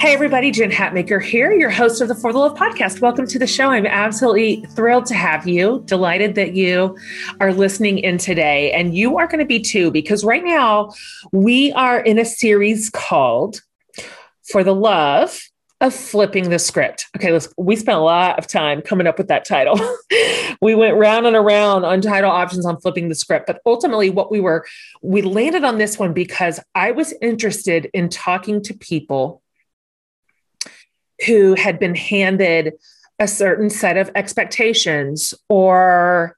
Hey everybody, Jen Hatmaker here, your host of the For the Love podcast. Welcome to the show. I'm absolutely thrilled to have you. Delighted that you are listening in today, and you are going to be too, because right now we are in a series called For the Love of Flipping the Script. Okay, we spent a lot of time coming up with that title. We went round and around on title options on flipping the script, but ultimately we landed on this one because I was interested in talking to people who had been handed a certain set of expectations or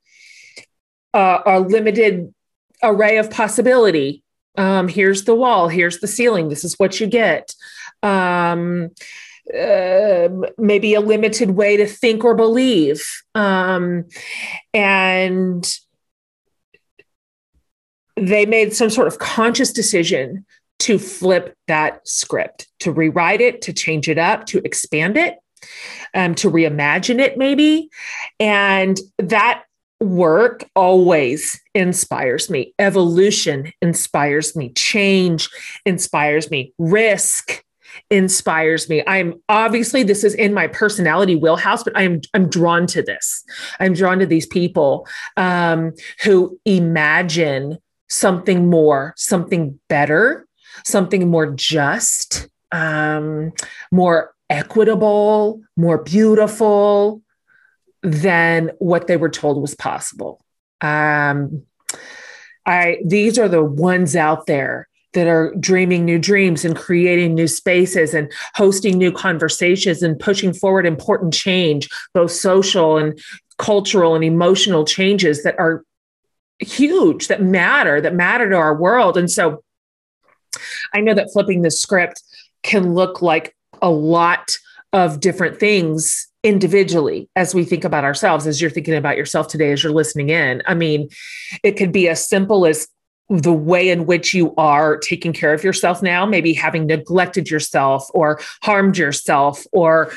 a limited array of possibility. Here's the wall, here's the ceiling, this is what you get. Maybe a limited way to think or believe. And they made some sort of conscious decision to flip that script, to rewrite it, to change it up, to expand it, to reimagine it maybe. And that work always inspires me. Evolution inspires me. Change inspires me. Risk inspires me. This is in my personality wheelhouse, but I'm drawn to this. I'm drawn to these people who imagine something more, something better, something more just, more equitable, more beautiful than what they were told was possible. These are the ones out there that are dreaming new dreams and creating new spaces and hosting new conversations and pushing forward important change, both social and cultural and emotional changes that are huge, that matter to our world. And so I know that flipping the script can look like a lot of different things individually as we think about ourselves, as you're thinking about yourself today, as you're listening in. I mean, it could be as simple as the way in which you are taking care of yourself now, maybe having neglected yourself or harmed yourself or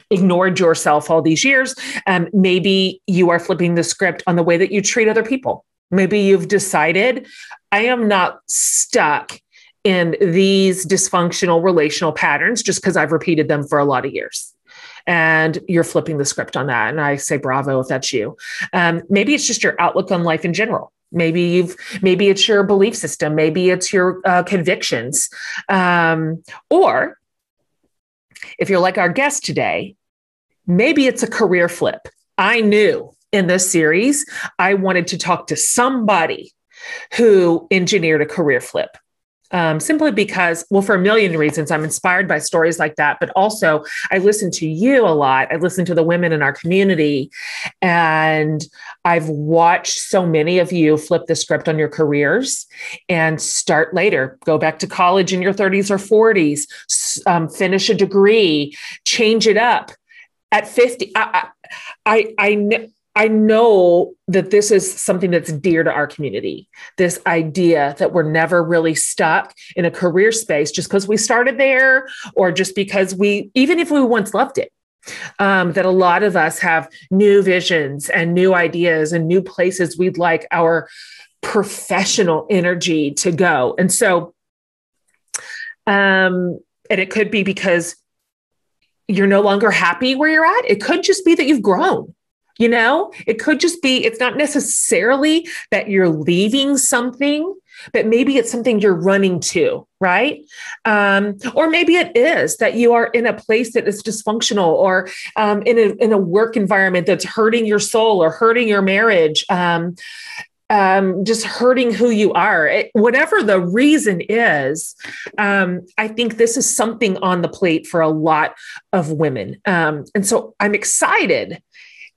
ignored yourself all these years. Maybe you are flipping the script on the way that you treat other people. Maybe you've decided, I am not stuck in these dysfunctional relational patterns just because I've repeated them for a lot of years. And you're flipping the script on that. And I say, bravo, if that's you. Maybe it's just your outlook on life in general. Maybe it's your belief system. Maybe it's your convictions. Or if you're like our guest today, maybe it's a career flip. I knew in this series, I wanted to talk to somebody who engineered a career flip. Simply because, well, for a million reasons, I'm inspired by stories like that. But also, I listen to you a lot. I listen to the women in our community. And I've watched so many of you flip the script on your careers and start later. Go back to college in your 30s or 40s, finish a degree, change it up. At 50, I know that this is something that's dear to our community, this idea that we're never really stuck in a career space just because we started there or just because even if we once loved it, that a lot of us have new visions and new ideas and new places we'd like our professional energy to go. And so, and it could be because you're no longer happy where you're at. It could just be that you've grown. You know, it could just be, it's not necessarily that you're leaving something, but maybe it's something you're running to, right? Or maybe it is that you are in a place that is dysfunctional or in a work environment that's hurting your soul or hurting your marriage, just hurting who you are. Whatever the reason is, I think this is something on the plate for a lot of women. And so I'm excited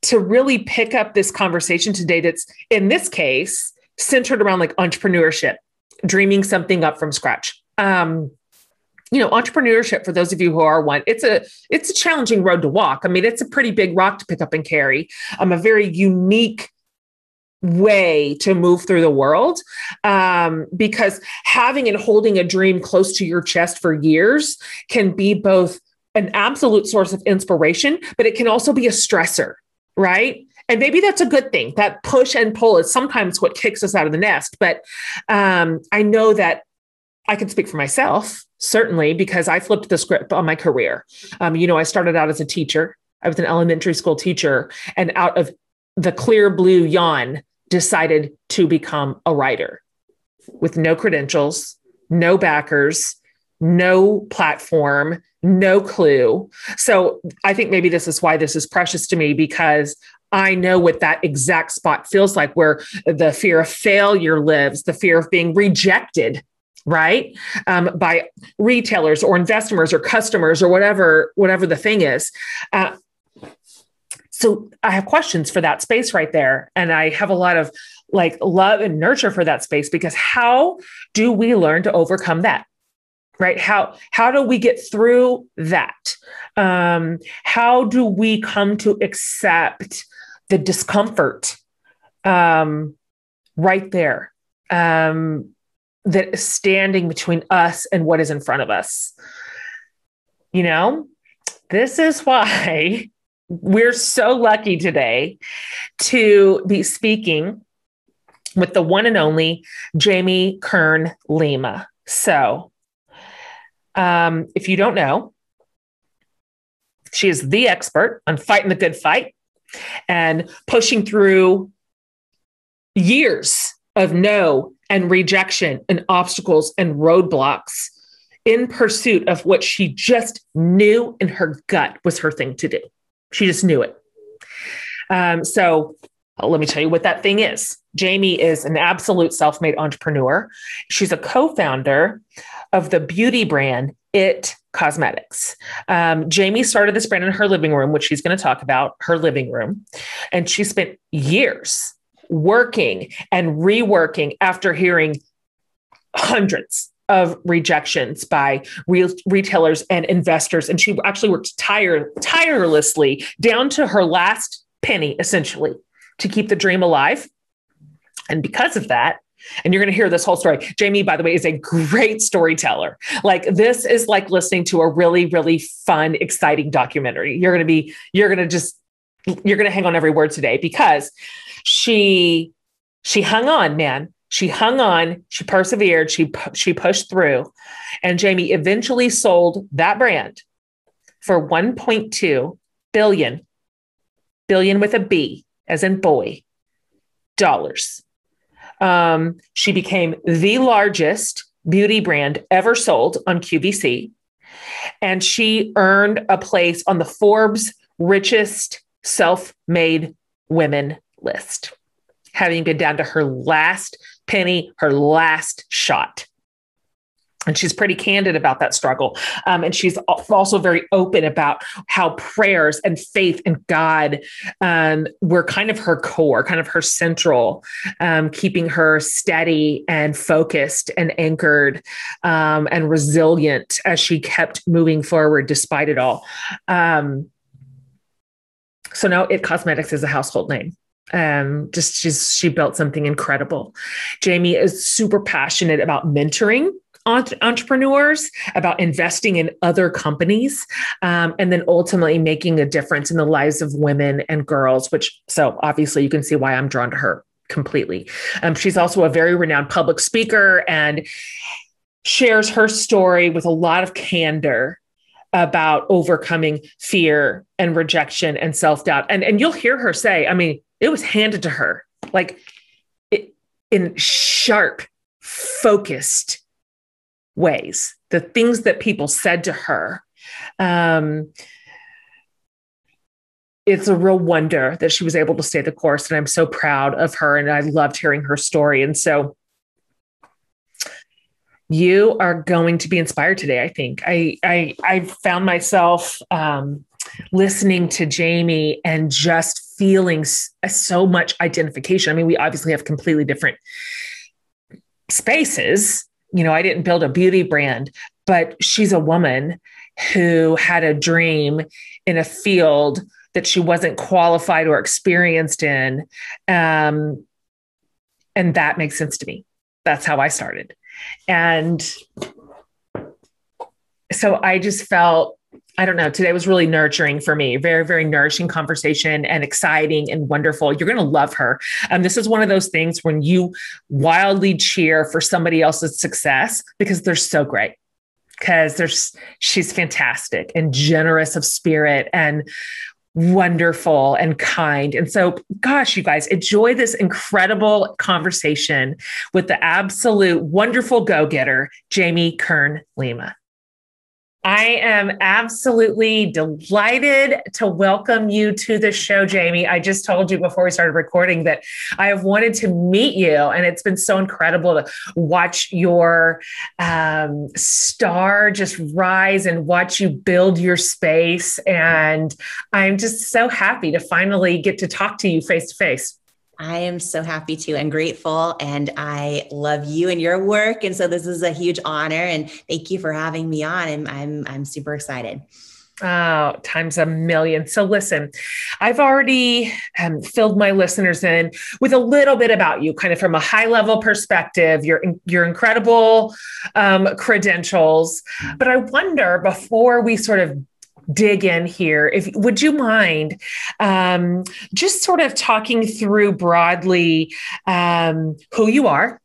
to really pick up this conversation today that's, in this case, centered around like entrepreneurship, dreaming something up from scratch. Entrepreneurship, for those of you who are one, it's a challenging road to walk. I mean, it's a pretty big rock to pick up and carry. A very unique way to move through the world, because having and holding a dream close to your chest for years can be both an absolute source of inspiration, but it can also be a stressor. Right. And maybe that's a good thing. That push and pull is sometimes what kicks us out of the nest. But I know that I can speak for myself, certainly, because I flipped the script on my career. I started out as a teacher. I was an elementary school teacher, and out of the clear blue yawn, decided to become a writer with no credentials, no backers, no platform, no clue. So I think maybe this is why this is precious to me, because I know what that exact spot feels like, where the fear of failure lives, the fear of being rejected, right? By retailers or investors or customers or whatever the thing is. So I have questions for that space right there. And I have a lot of love and nurture for that space, because how do we learn to overcome that? Right? How do we get through that? How do we come to accept the discomfort right there that is standing between us and what is in front of us? This is why we're so lucky today to be speaking with the one and only Jamie Kern Lima. So, if you don't know, she is the expert on fighting the good fight and pushing through years of no and rejection and obstacles and roadblocks in pursuit of what she just knew in her gut was her thing to do. She just knew it. So let me tell you what that thing is. Jamie is an absolute self-made entrepreneur. She's a co-founder of the beauty brand It Cosmetics. Jamie started this brand in her living room, which she's going to talk about, her living room. And she spent years working and reworking after hearing hundreds of rejections by retailers and investors. And she actually worked tirelessly down to her last penny, essentially, to keep the dream alive. And because of that, and you're going to hear this whole story. Jamie, by the way, is a great storyteller. This is like listening to a really, really fun, exciting documentary. You're going to hang on every word today, because she hung on, man. She hung on, she persevered, she pushed through. And Jamie eventually sold that brand for 1.2 billion with a B, as in boy, dollars. She became the largest beauty brand ever sold on QVC. And she earned a place on the Forbes richest self-made women list, having been down to her last penny, her last shot. And she's pretty candid about that struggle. And she's also very open about how prayers and faith in God were kind of her core, kind of her central, keeping her steady and focused and anchored and resilient as she kept moving forward despite it all. So now It Cosmetics is a household name. She built something incredible. Jamie is super passionate about mentoring entrepreneurs, about investing in other companies, and then ultimately making a difference in the lives of women and girls, so obviously you can see why I'm drawn to her completely. She's also a very renowned public speaker and shares her story with a lot of candor about overcoming fear and rejection and self-doubt. And you'll hear her say, it was handed to her in sharp, focused ways. The things that people said to her, it's a real wonder that she was able to stay the course. And I'm so proud of her. And I loved hearing her story. And so you are going to be inspired today, I think. I found myself listening to Jamie and just feeling so much identification. We obviously have completely different spaces. I didn't build a beauty brand, but she's a woman who had a dream in a field that she wasn't qualified or experienced in. And that makes sense to me. That's how I started. And so I just felt I don't know. Today was really nurturing for me. Very, very nourishing conversation and exciting and wonderful. You're going to love her. This is one of those things when you wildly cheer for somebody else's success because they're so great. She's fantastic and generous of spirit and wonderful and kind. And so, gosh, you guys, enjoy this incredible conversation with the absolute wonderful go-getter, Jamie Kern Lima. I am absolutely delighted to welcome you to the show, Jamie. I just told you before we started recording that I have wanted to meet you, and it's been so incredible to watch your star just rise and watch you build your space. And I'm just so happy to finally get to talk to you face to face. I am so happy to and grateful, and I love you and your work. And so this is a huge honor, and thank you for having me on. I'm super excited. Oh, times a million. So listen, I've already filled my listeners in with a little bit about you, kind of from a high level perspective, your incredible credentials. But I wonder, before we sort of dig in here, would you mind just sort of talking through broadly who you are,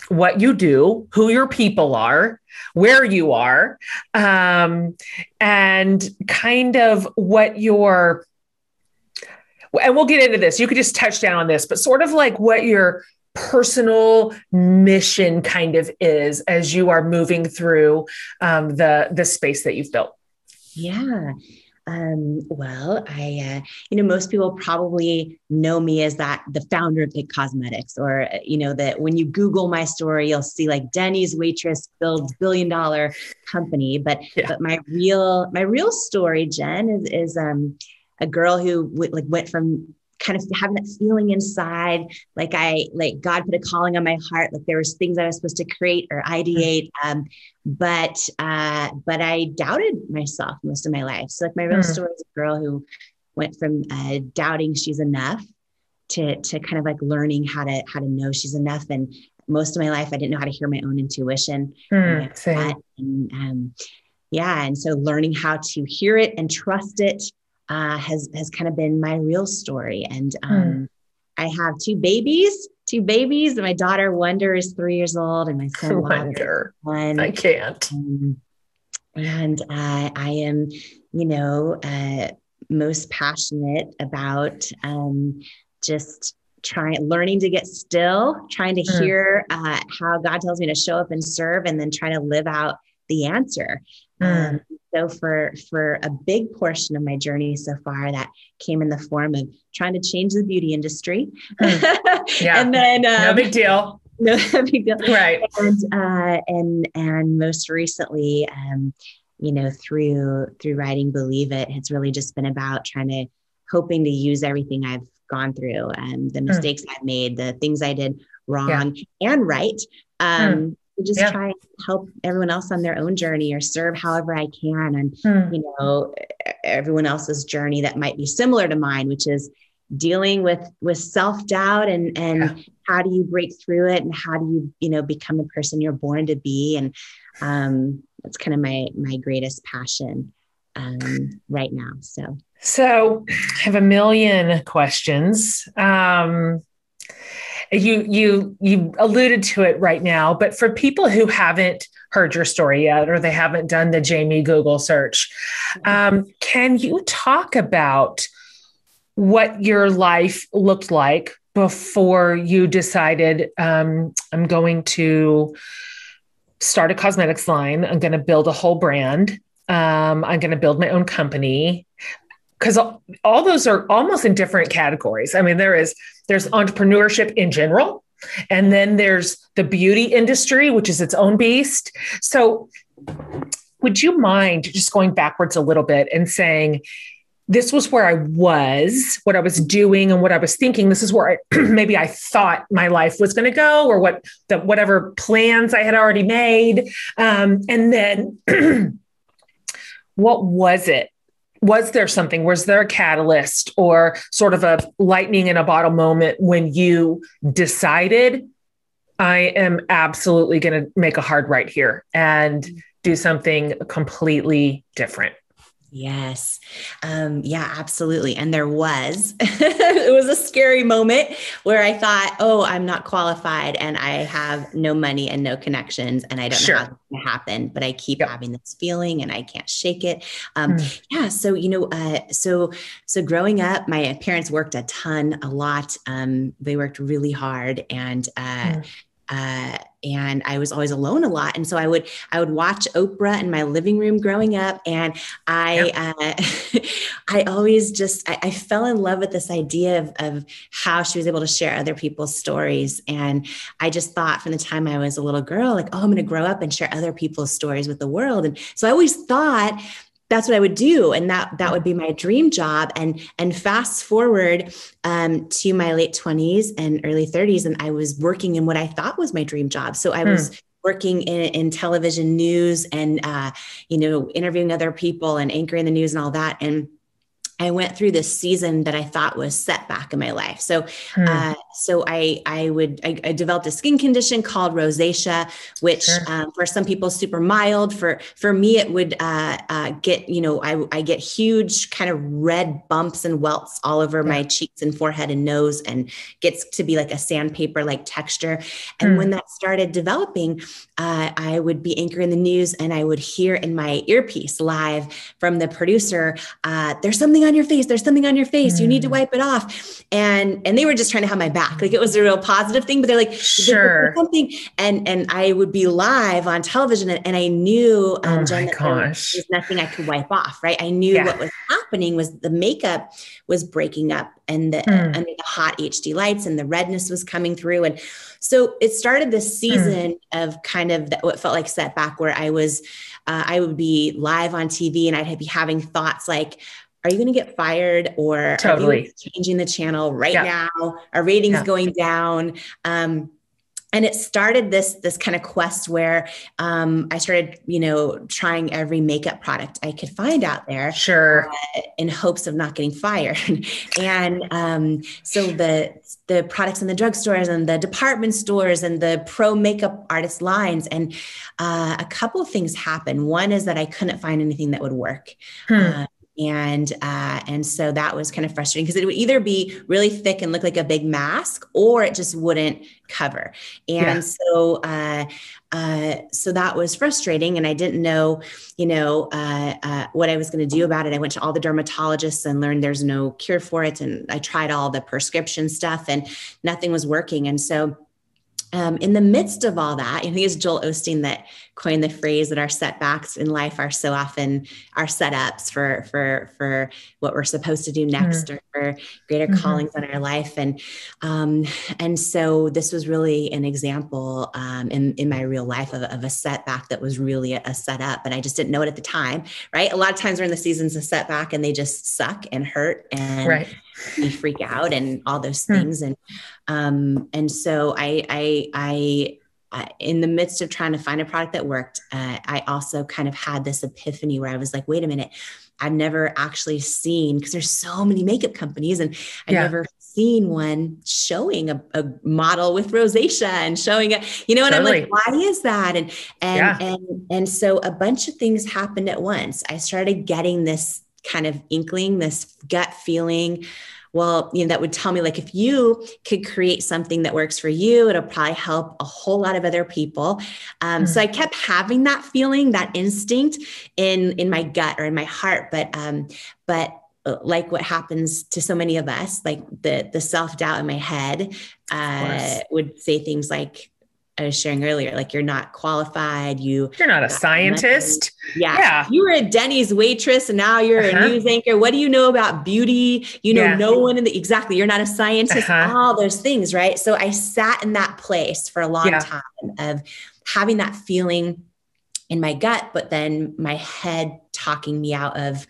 what you do, who your people are, where you are, and kind of what and we'll get into this. You could just touch down on this, but sort of like what your personal mission kind of is as you are moving through the space that you've built. Yeah. Well, most people probably know me as the founder of It Cosmetics, or, that when you Google my story, you'll see like Denny's waitress builds $1 billion company. But my real story, Jen, is a girl who went from kind of having that feeling inside, like God put a calling on my heart, like there was things I was supposed to create or ideate. But I doubted myself most of my life. So like my real story is a girl who went from doubting she's enough to kind of like learning how to know she's enough. And most of my life, I didn't know how to hear my own intuition. And so learning how to hear it and trust it has kind of been my real story. And I have two babies. And my daughter Wonder is 3 years old, and my son Wonder. I can't. And I am, most passionate about just learning to get still, trying to hear how God tells me to show up and serve, and then trying to live out the answer. So for a big portion of my journey so far, that came in the form of trying to change the beauty industry. Yeah. And then no big deal. No big deal. Right. And most recently, through writing Believe It, it's really just been about hoping to use everything I've gone through and the mistakes I've made, the things I did wrong and right. Just try and help everyone else on their own journey, or serve however I can. And, everyone else's journey that might be similar to mine, which is dealing with self-doubt and how do you break through it, and how do you, become the person you're born to be. And that's kind of my greatest passion right now. So I have a million questions. You alluded to it right now, but for people who haven't heard your story yet, or they haven't done the Jamie Google search, can you talk about what your life looked like before you decided, I'm going to start a cosmetics line, I'm going to build a whole brand, I'm going to build my own company? Because all those are almost in different categories. I mean, there's entrepreneurship in general, and then there's the beauty industry, which is its own beast. So would you mind just going backwards a little bit and saying, this was where I was, what I was doing and what I was thinking. This is where maybe I thought my life was going to go, or whatever plans I had already made. And then what was it? Was there something, was there a catalyst or sort of a lightning in a bottle moment when you decided, I am absolutely going to make a hard right here and do something completely different? Yes. Yeah, absolutely. And there was, it was a scary moment where I thought, oh, I'm not qualified and I have no money and no connections and I don't know how it's Sure. going to happen, but I keep Yep. having this feeling and I can't shake it. Mm, Yeah. So, so growing up, my parents worked a lot. They worked really hard mm, and I was always alone a lot. And so I would watch Oprah in my living room growing up. And yep. I always I fell in love with this idea of how she was able to share other people's stories. And I just thought from the time I was a little girl, like, oh, I'm going to grow up and share other people's stories with the world. And so I always thought that's what I would do. And that would be my dream job. And fast forward to my late 20s and early 30s. And I was working in what I thought was my dream job. So I Mm, was working in television news and, interviewing other people and anchoring the news and all that. And I went through this season that I thought was setback in my life. So, mm, I developed a skin condition called rosacea, which sure. for some people is super mild. For me, it would get I get huge kind of red bumps and welts all over Yeah. my cheeks and forehead and nose, and gets to be like a sandpaper like texture. And when Mm, that started developing, I would be anchoring the news, and I would hear in my earpiece live from the producer, "There's something on your face. There's something on your face. You need to mm, wipe it off." And they were just trying to have my back. Like, it was a real positive thing, but they're like, "There's sure. something." And I would be live on television, and I knew, Oh Jen, my that there gosh. was nothing I could wipe off, right? I knew Yeah. what was happening was the makeup was breaking up, and Mm, under the hot HD lights, and the redness was coming through. And so it started this mm, season of kind of what felt like setback, where I would be live on TV, and I'd be having thoughts like, are you going to get fired, or are viewers totally. changing the channel right Yeah. now? Are ratings Yeah. going down? And it started this kind of quest where I started, trying every makeup product I could find out there, Sure. in hopes of not getting fired. And so the products in the drugstores and the department stores and the pro makeup artist lines, and a couple of things happened. One is that I couldn't find anything that would work. Hmm. Uh, and so that was kind of frustrating, because it would either be really thick and look like a big mask, or it just wouldn't cover. And Yeah. so that was frustrating, and I didn't know, what I was going to do about it. I went to all the dermatologists and learned there's no cure for it, and I tried all the prescription stuff, and nothing was working. And so in the midst of all that, I think it's Joel Osteen that coined the phrase that our setbacks in life are so often our setups for what we're supposed to do next, Mm, or for greater mhm. callings on our life. And so this was really an example in my real life of a setback that was really a setup, and I just didn't know it at the time. Right? A lot of times we're in the seasons of setback, and they just suck and hurt, and Right. we freak out and all those Hmm. things. And so in the midst of trying to find a product that worked, I also kind of had this epiphany where I was like, wait a minute, I've never actually seen, because there's so many makeup companies, and I've Yeah. never seen one showing a model with rosacea and showing a, and I'm like, Totally. why is that? And, and, Yeah. and, and so a bunch of things happened at once. I started getting this kind of inkling, this gut feeling. Well, that would tell me, like, if you could create something that works for you, it'll probably help a whole lot of other people. So I Mm, kept having that feeling, that instinct in my gut or in my heart. But like what happens to so many of us, like the self-doubt in my head of course. would say things like I was sharing earlier, like, you're not qualified, you You're not a got money. scientist. Yeah. Yeah. You were a Denny's waitress and now you're a Uh-huh. news anchor. What do you know about beauty? Yeah. No one exactly. You're not a scientist, Uh-huh. all those things. Right. So I sat in that place for a long Yeah. time of having that feeling in my gut, but then my head talking me out of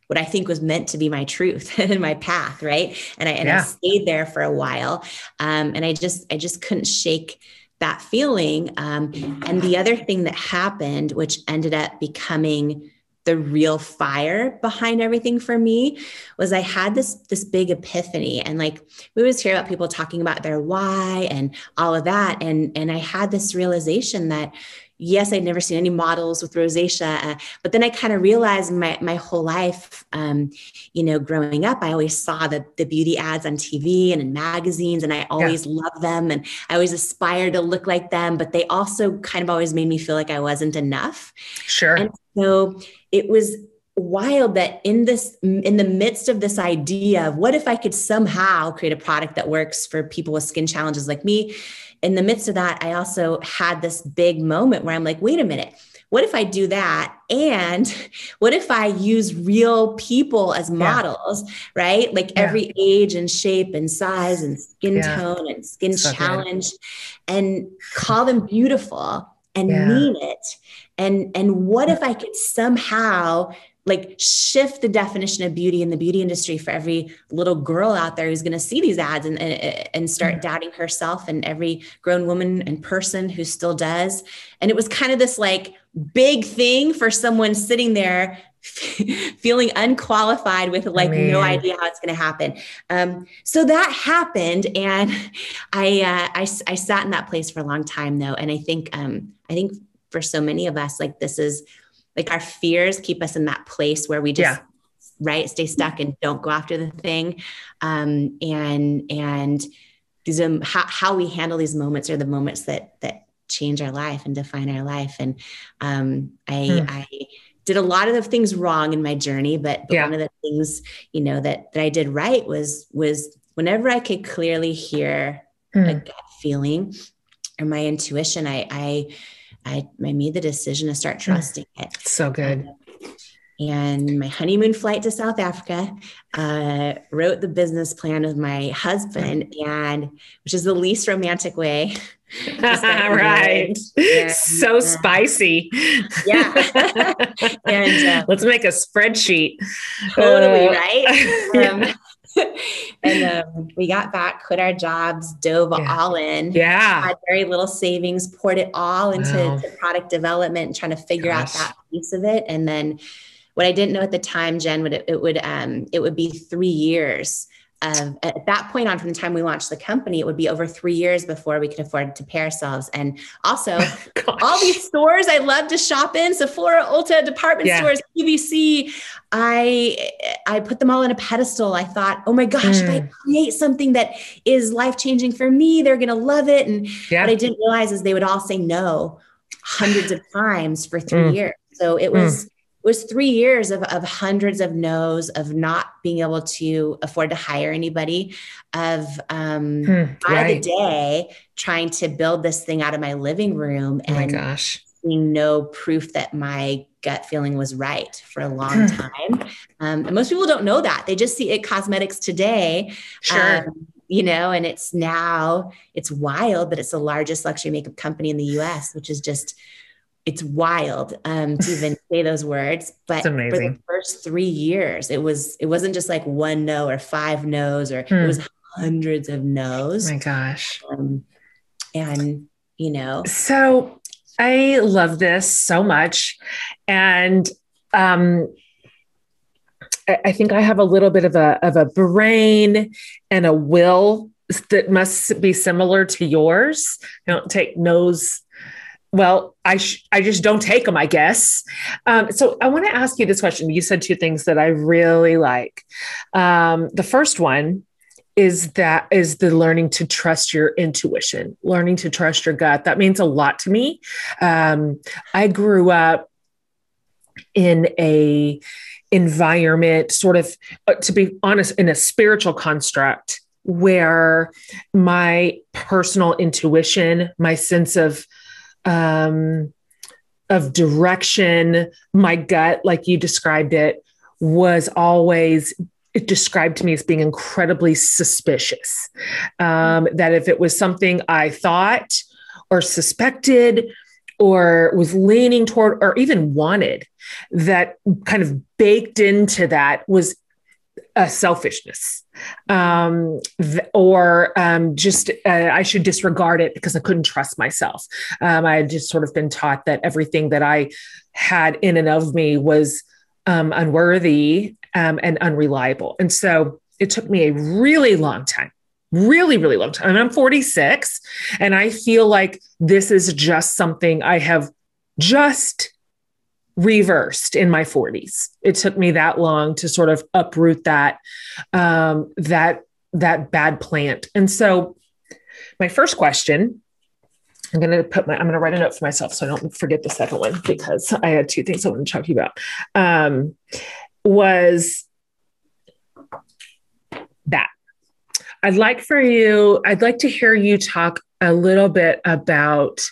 what I think was meant to be my truth and my path. Right. And I Yeah. stayed there for a while. And I just couldn't shake that feeling. And the other thing that happened, which ended up becoming the real fire behind everything for me, was I had this big epiphany. And like, we always hear about people talking about their why and all of that. And I had this realization that, yes, I'd never seen any models with rosacea. But then I kind of realized my whole life, growing up, I always saw the beauty ads on TV and in magazines, and I always loved them. And I always aspired to look like them, but they also kind of always made me feel like I wasn't enough. Sure. And so it was wild that in the midst of this idea of what if I could somehow create a product that works for people with skin challenges like me, in the midst of that, I also had this big moment where I'm like, wait a minute, what if I do that? And what if I use real people as models, right? Like every age and shape and size and skin tone and skin challenge, and call them beautiful and mean it. And what if I could somehow like shift the definition of beauty in the beauty industry for every little girl out there who's going to see these ads and start doubting herself, and every grown woman and person who still does. And it was kind of this like big thing for someone sitting there feeling unqualified with like no idea how it's going to happen. So that happened. And I sat in that place for a long time though. And I think for so many of us, like this is like our fears keep us in that place where we just stay stuck and don't go after the thing. And these how we handle these moments are the moments that change our life and define our life. And I did a lot of the things wrong in my journey, but one of the things that I did right was whenever I could clearly hear a gut feeling or my intuition, I made the decision to start trusting it. So good. And my honeymoon flight to South Africa, wrote the business plan with my husband, which is the least romantic way. Right. And, so spicy. Yeah. And let's make a spreadsheet. Totally. Right. And we got back, quit our jobs, dove all in. Had very little savings, poured it all into product development and trying to figure out that piece of it. And then what I didn't know at the time, Jen, it would be 3 years. At that point on, from the time we launched the company, it would be over 3 years before we could afford to pay ourselves. And also all these stores I love to shop in, Sephora, Ulta, department stores, QVC, I put them all on a pedestal. I thought, oh my gosh, if I create something that is life-changing for me, they're going to love it. And what I didn't realize is they would all say no hundreds of times for 3 years. So it was 3 years of hundreds of no's, of not being able to afford to hire anybody, of by the day trying to build this thing out of my living room and seeing no proof that my gut feeling was right for a long time. And most people don't know that. They just see It Cosmetics today. And it's wild, but it's the largest luxury makeup company in the US, which is just, it's wild to even say those words, but for the first 3 years, it wasn't just like one no or 5 no's, or it was hundreds of no's. Oh my gosh. So I love this so much. And I think I have a little bit of a brain and a will that must be similar to yours. I don't take no's. Well, I just don't take them, I guess. So I want to ask you this question. You said 2 things that I really like. The first one is the learning to trust your intuition, learning to trust your gut. That means a lot to me. I grew up in a environment, sort of, to be honest, in a spiritual construct where my personal intuition, my sense of direction, my gut, like you described it, was always described to me as being incredibly suspicious. That if it was something I thought or suspected or was leaning toward or even wanted, that kind of baked into that was a selfishness, or just I should disregard it because I couldn't trust myself. I had just sort of been taught that everything that I had in and of me was unworthy and unreliable. And so it took me a really long time, really, really long time. And I'm 46, and I feel like this is just something I have just reversed in my 40s. It took me that long to sort of uproot that bad plant. And so my first question, I'm going to write a note for myself so I don't forget the second one, because I had two things I want to talk to you about, was that I'd like to hear you talk a little bit about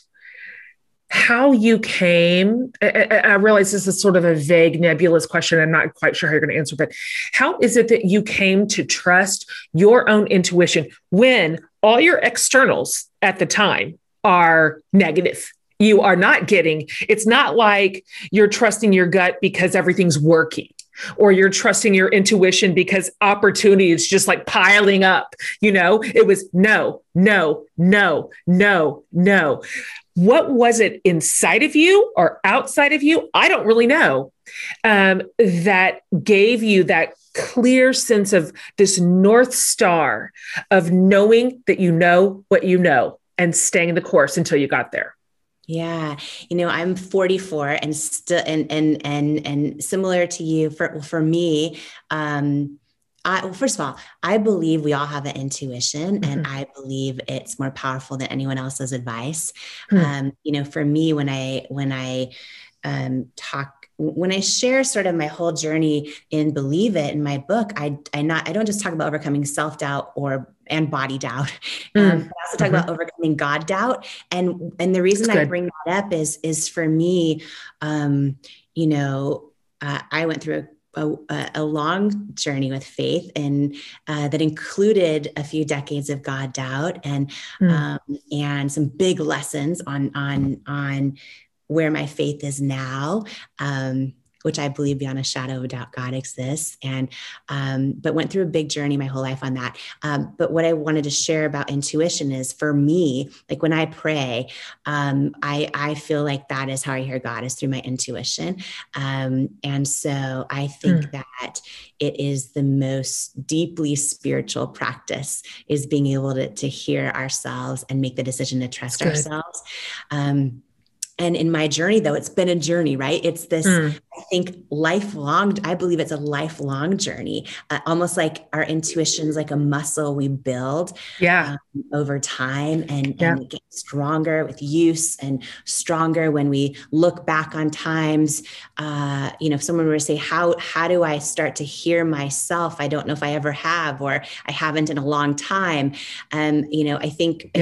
how you came. I realize this is sort of a vague, nebulous question. I'm not quite sure how you're going to answer, but how is it that you came to trust your own intuition when all your externals at the time are negative? You are not getting, it's not like you're trusting your gut because everything's working, or you're trusting your intuition because opportunity is just like piling up. It was no, no, no, no, no. What was it inside of you or outside of you? I don't really know. That gave you that clear sense of this North Star of knowing that you know what you know and staying the course until you got there. Yeah. I'm 44 and still, and similar to you for me, first of all, I believe we all have an intuition, and I believe it's more powerful than anyone else's advice. For me, when I share sort of my whole journey in Believe It in my book, I don't just talk about overcoming self-doubt and body doubt. But I also talk about overcoming God doubt. And the reason I bring that up is for me, I went through a long journey with faith, and that included a few decades of God doubt and some big lessons on where my faith is now, which I believe beyond a shadow of a doubt God exists. And, but went through a big journey my whole life on that. But what I wanted to share about intuition is, for me, like when I pray, I feel like that is how I hear God, is through my intuition. And so I think that it is the most deeply spiritual practice, is being able to hear ourselves and make the decision to trust ourselves. And in my journey, though, it's been a journey, right? It's this, I think, lifelong, I believe it's a lifelong journey, almost like our intuition's like a muscle we build over time, and get stronger with use, and stronger when we look back on times. If someone were to say, how do I start to hear myself? I don't know if I ever have, or I haven't in a long time. I think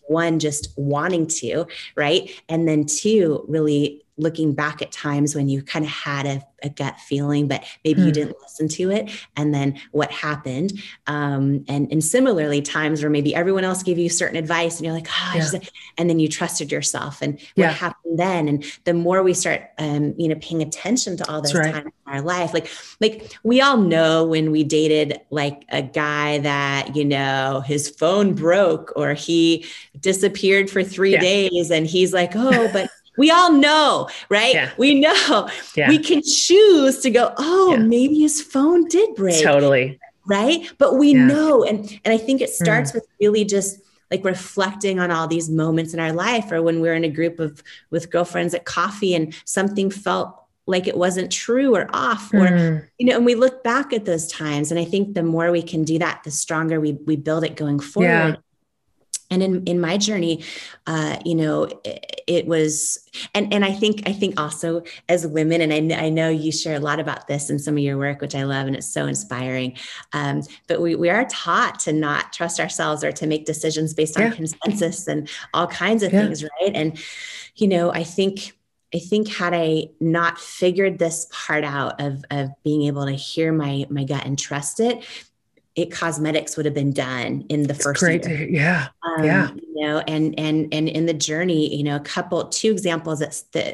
one, just wanting to, right? And then two, really looking back at times when you kind of had a gut feeling, but maybe you didn't listen to it. And then what happened? And similarly, times where maybe everyone else gave you certain advice and you're like, and then you trusted yourself, and what happened then? And the more we start, paying attention to all those times in our life, like we all know when we dated like a guy that, his phone broke or he disappeared for 3 days, and he's like, oh, but we all know, right? Yeah. We know we can choose to go, maybe his phone did break. Totally. Right. But we know. And I think it starts with really just like reflecting on all these moments in our life, or when we're in a group with girlfriends at coffee and something felt like it wasn't true or off, or, and we look back at those times. And I think the more we can do that, the stronger we build it going forward. Yeah. And in my journey, it was, and I think also as women, and I know you share a lot about this in some of your work, which I love, and it's so inspiring. But we are taught to not trust ourselves, or to make decisions based on consensus and all kinds of things, right? And, I think had I not figured this part out of being able to hear my gut and trust it, cosmetics would have been done in the first year. And in the journey, two examples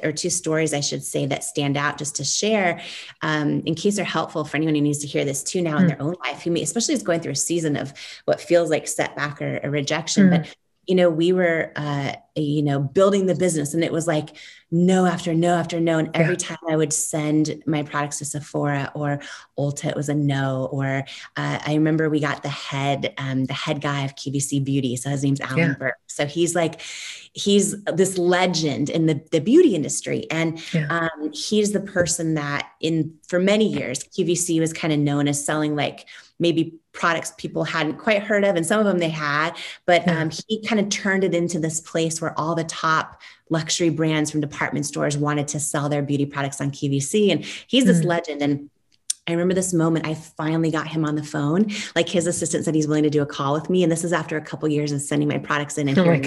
or two stories, I should say, that stand out just to share, in case they're helpful for anyone who needs to hear this too now in their own life, especially is going through a season of what feels like setback or a rejection. But, we were, building the business, and it was like no after no after no. And every time I would send my products to Sephora or Ulta, it was a no. Or I remember we got the head guy of QVC Beauty. So his name's Alan Burke. So he's this legend in the beauty industry. And he's the person that for many years, QVC was kind of known as selling like maybe products people hadn't quite heard of. And some of them they had, but he kind of turned it into this place where all the top luxury brands from department stores wanted to sell their beauty products on QVC. And he's this legend. And I remember this moment, I finally got him on the phone. Like his assistant said he's willing to do a call with me. And this is after a couple of years of sending my products in and hearing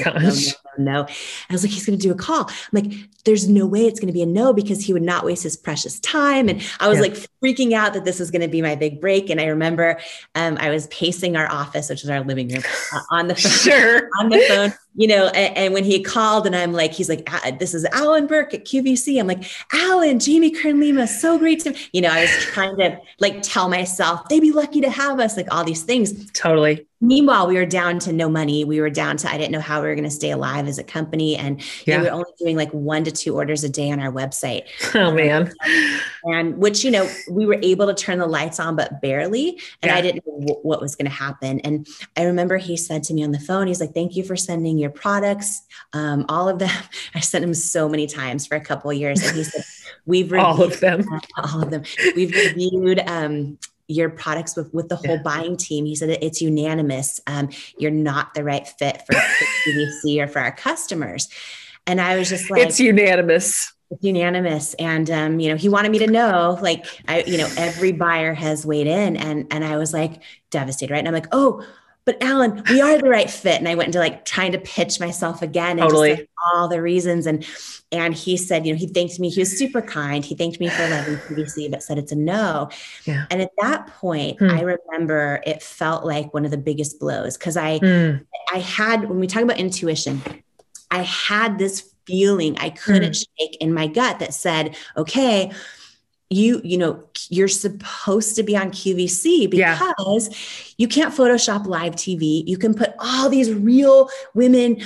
no. I was like, he's going to do a call. I'm like, there's no way it's going to be a no, because he would not waste his precious time. And I was like freaking out that this was going to be my big break. And I remember I was pacing our office, which is our living room, on the phone, on the phone, and when he called and I'm like, he's like, this is Alan Burke at QVC. I'm like, Alan, Jamie Kern Lima, so great to, I was trying to like tell myself they'd be lucky to have us, like all these things. Totally. Meanwhile, we were down to no money. We were down to, I didn't know how we were going to stay alive as a company. And we were only doing like 1 to 2 orders a day on our website. Oh man. And which, we were able to turn the lights on, but barely. And I didn't know what was going to happen. And I remember he said to me on the phone, he's like, thank you for sending your products. All of them. I sent him so many times for a couple of years. And he said, we've reviewed all of them. We've reviewed, your products with the whole buying team. He said that it's unanimous. You're not the right fit for QVC or for our customers. And I was just like, it's unanimous. It's unanimous. And, he wanted me to know, like, every buyer has weighed in, and I was like devastated. Right. And I'm like, oh, but Alan, we are the right fit. And I went into like trying to pitch myself again and just like all the reasons. And he said, he thanked me. He was super kind. He thanked me for loving QVC, but said it's a no. Yeah. And at that point, I remember it felt like one of the biggest blows, because I had, when we talk about intuition, I had this feeling I couldn't shake in my gut that said, okay, you're supposed to be on QVC because you can't Photoshop live TV. You can put all these real women,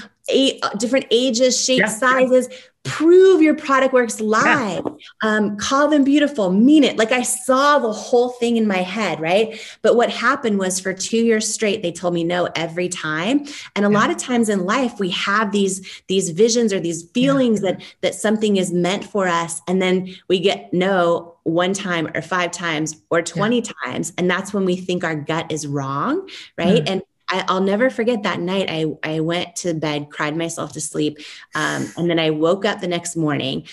different ages, shapes, sizes, prove your product works live, call them beautiful, mean it. Like I saw the whole thing in my head. Right. But what happened was for 2 years straight, they told me no every time. And a lot of times in life, we have these visions or these feelings that something is meant for us. And then we get no 1 time or 5 times or 20 times. And that's when we think our gut is wrong. Right. And I'll never forget that night. I went to bed, cried myself to sleep. And then I woke up the next morning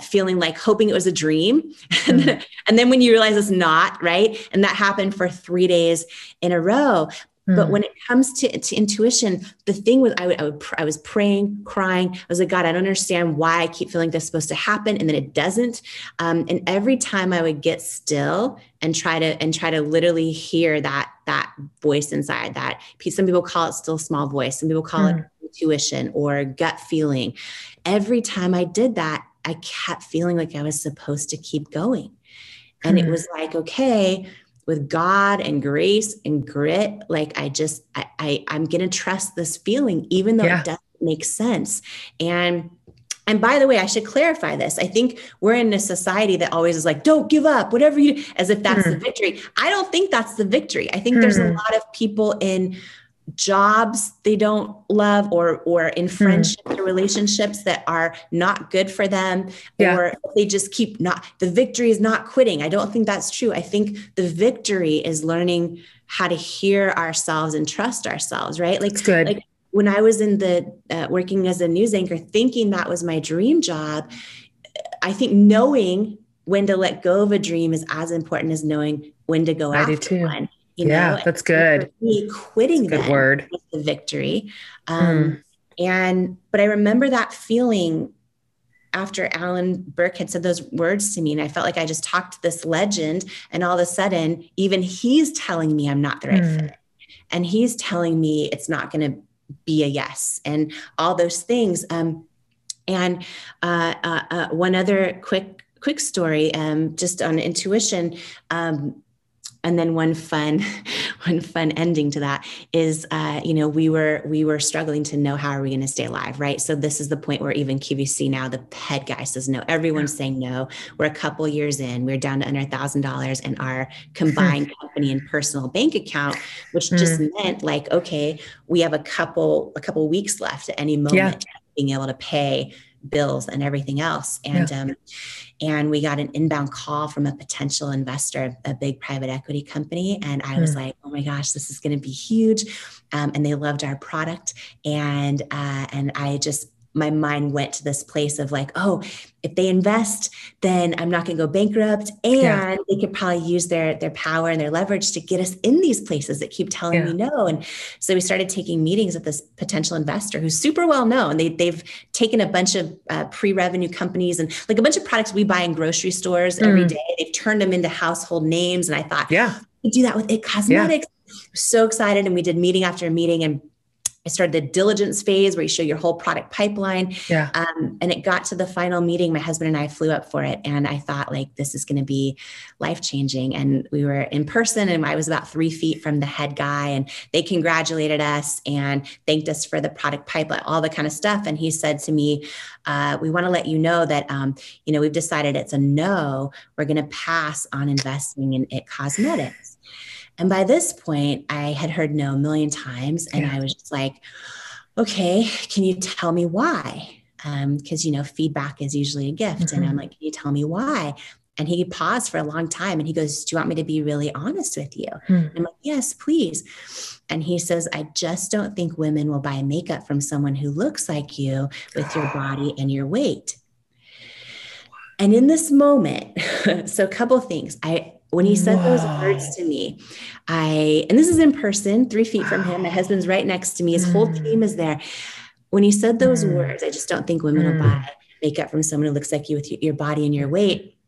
feeling like hoping it was a dream. And then when you realize it's not, right? And that happened for 3 days in a row. But when it comes to intuition, the thing was, I was praying, crying. I was like, God, I don't understand why I keep feeling this is supposed to happen, and then it doesn't. And every time I would get still and try to literally hear that voice inside, that some people call it still small voice, some people call it intuition or gut feeling. Every time I did that, I kept feeling like I was supposed to keep going, and it was like, okay, with God and grace and grit, like I'm going to trust this feeling, even though it doesn't make sense. And by the way, I should clarify this. I think we're in a society that always is like, don't give up, whatever you do, as if that's the victory. I don't think that's the victory. I think there's a lot of people in jobs they don't love or in friendships or relationships that are not good for them, or they just keep the victory is not quitting. I don't think that's true. I think the victory is learning how to hear ourselves and trust ourselves, right? Like, like when I was in working as a news anchor, thinking that was my dream job, I think knowing when to let go of a dream is as important as knowing when to go after one. That's good. Quitting that word was the victory. But I remember that feeling after Alan Burke had said those words to me, and I felt like I just talked to this legend, and all of a sudden, even he's telling me I'm not the right fit, and he's telling me it's not going to be a yes, and all those things. One other quick story, just on intuition. And then one fun ending to that is, we were struggling to know how are we going to stay alive, right? So this is the point where even QVC now, the head guy says no. Everyone's saying no. We're a couple years in. We're down to under $1,000 in our combined company and personal bank account, which just meant like, okay, we have a couple weeks left at any moment being able to pay bills and everything else. And we got an inbound call from a potential investor, a big private equity company. And I was like, oh my gosh, this is going to be huge. And they loved our product. And my mind went to this place of like, oh, if they invest, then I'm not going to go bankrupt. And they could probably use their power and their leverage to get us in these places that keep telling me no. And so we started taking meetings with this potential investor who's super well known. They've taken a bunch of pre-revenue companies and like a bunch of products we buy in grocery stores every day. They've turned them into household names. And I thought, we do that with It Cosmetics. So excited. And we did meeting after meeting, and I started the diligence phase where you show your whole product pipeline. And it got to the final meeting. My husband and I flew up for it. And I thought like, this is going to be life-changing. And we were in person, and I was about 3 feet from the head guy, and they congratulated us and thanked us for the product pipeline, all the kind of stuff. And he said to me, we want to let you know that, we've decided it's a no. We're going to pass on investing in It Cosmetics. And by this point, I had heard no a million times. And I was just like, okay, can you tell me why? Because, feedback is usually a gift. And I'm like, can you tell me why? And he paused for a long time, and he goes, do you want me to be really honest with you? And I'm like, yes, please. And he says, I just don't think women will buy makeup from someone who looks like you with your body and your weight. And in this moment, so a couple of things. When he said those words to me, and this is in person, 3 feet from him, my husband's right next to me, his whole team is there. When he said those words, I just don't think women will buy makeup from someone who looks like you with your body and your weight.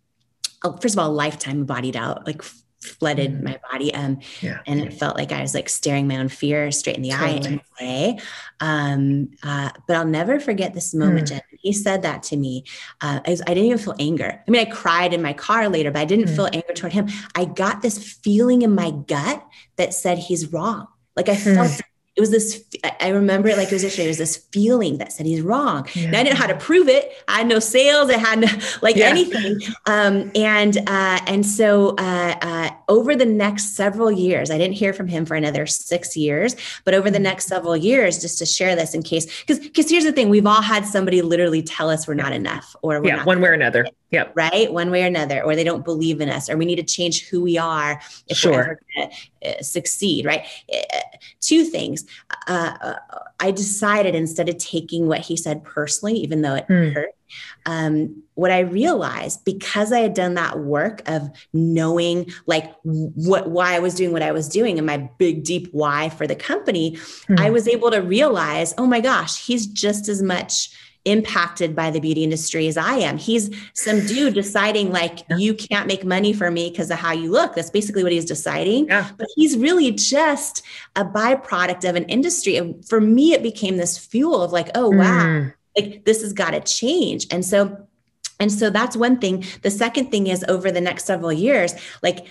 First of all, a lifetime bodied out, like flooded my body. And it felt like I was like staring my own fear straight in the eye in a way. But I'll never forget this moment, Jen. He said that to me. I didn't even feel anger. I mean, I cried in my car later, but I didn't feel anger toward him. I got this feeling in my gut that said he's wrong. Like I felt it was this, I remember it like it was yesterday. It was this feeling that said he's wrong. Now I didn't know how to prove it. I had no sales. I had no, anything. And so over the next several years, I didn't hear from him for another 6 years, but over the next several years, just to share this in case, because here's the thing, we've all had somebody literally tell us we're not enough, or we're not one way or another. Yep. Right. One way or another, or they don't believe in us, or we need to change who we are if we're ever going to succeed. Right. Two things. I decided, instead of taking what he said personally, even though it hurt, what I realized, because I had done that work of knowing like why I was doing what I was doing and my big, deep why for the company, I was able to realize, oh my gosh, he's just as much impacted by the beauty industry as I am. He's some dude deciding like, you can't make money for me because of how you look. That's basically what he's deciding. But he's really just a byproduct of an industry. And for me, it became this fuel of like, oh, wow, like this has got to change. And so that's one thing. The second thing is, over the next several years, like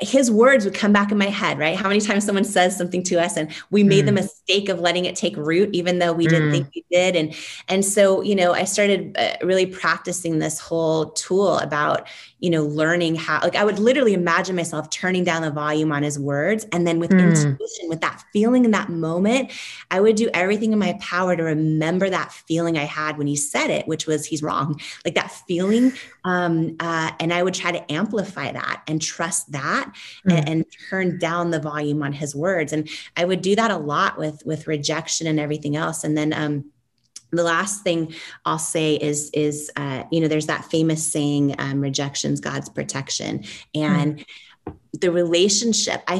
his words would come back in my head, right? How many times someone says something to us and we made the mistake of letting it take root, even though we didn't think we did. And so, I started really practicing this whole tool about, learning how, like I would literally imagine myself turning down the volume on his words. And then with intuition, with that feeling in that moment, I would do everything in my power to remember that feeling I had when he said it, which was he's wrong. Like that feeling. And I would try to amplify that and trust that and turn down the volume on his words. And I would do that a lot with rejection and everything else. And then, the last thing I'll say is there's that famous saying, rejection's God's protection. And the relationship, I'm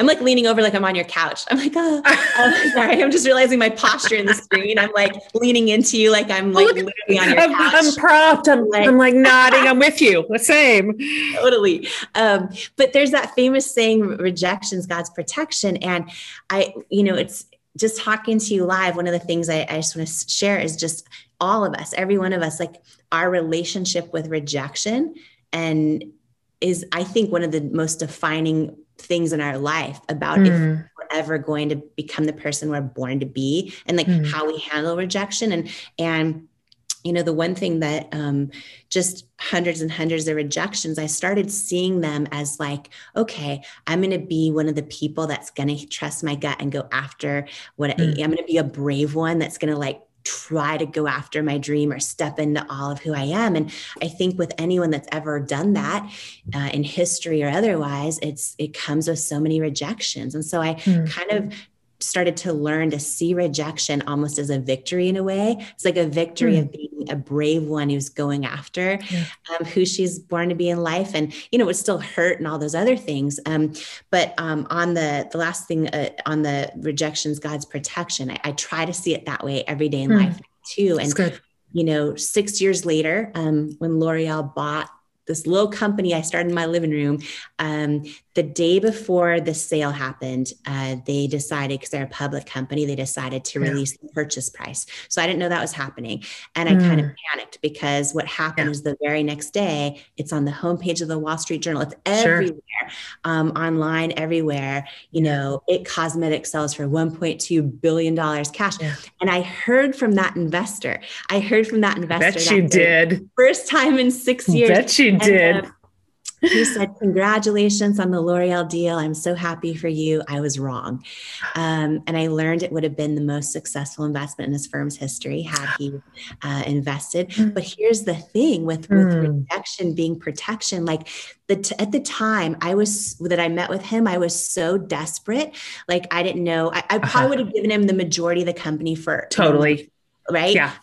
like leaning over like I'm on your couch. I'm like, sorry, I'm just realizing my posture in the screen. I'm like leaning into you like I'm like literally on your couch. I'm propped. I'm like nodding. I'm with you. The same. Totally. But there's that famous saying, rejection's God's protection. And it's just talking to you live. One of the things I just want to share is just all of us, every one of us, like our relationship with rejection and is, I think, one of the most defining things in our life about if we're ever going to become the person we're born to be, and like how we handle rejection. And the one thing that just hundreds and hundreds of rejections, I started seeing them as like, okay, I'm going to be one of the people that's going to trust my gut and go after I'm going to be a brave one that's going to like try to go after my dream or step into all of who I am. And I think with anyone that's ever done that in history or otherwise, it comes with so many rejections. And so I kind of started to learn to see rejection almost as a victory in a way. It's like a victory of being a brave one who's going after who she's born to be in life. And, it would still hurt and all those other things. But on the last thing on the rejections, God's protection, I try to see it that way every day in life too. And, 6 years later, when L'Oreal bought this little company I started in my living room, the day before the sale happened, they decided, because they're a public company, they decided to release the purchase price. So I didn't know that was happening. And I kind of panicked, because what happened is the very next day, it's on the homepage of the Wall Street Journal. It's everywhere, online, everywhere. It Cosmetics sells for $1.2 billion cash. Yeah. And I heard from that investor. Bet you did. First time in 6 years. Bet you did. He said, congratulations on the L'Oreal deal. I'm so happy for you. I was wrong. And I learned it would have been the most successful investment in his firm's history had he invested. But here's the thing with rejection being protection. Like at the time that I met with him, I was so desperate. Like I didn't know, I probably would have given him the majority of the company for totally. Right. Yeah.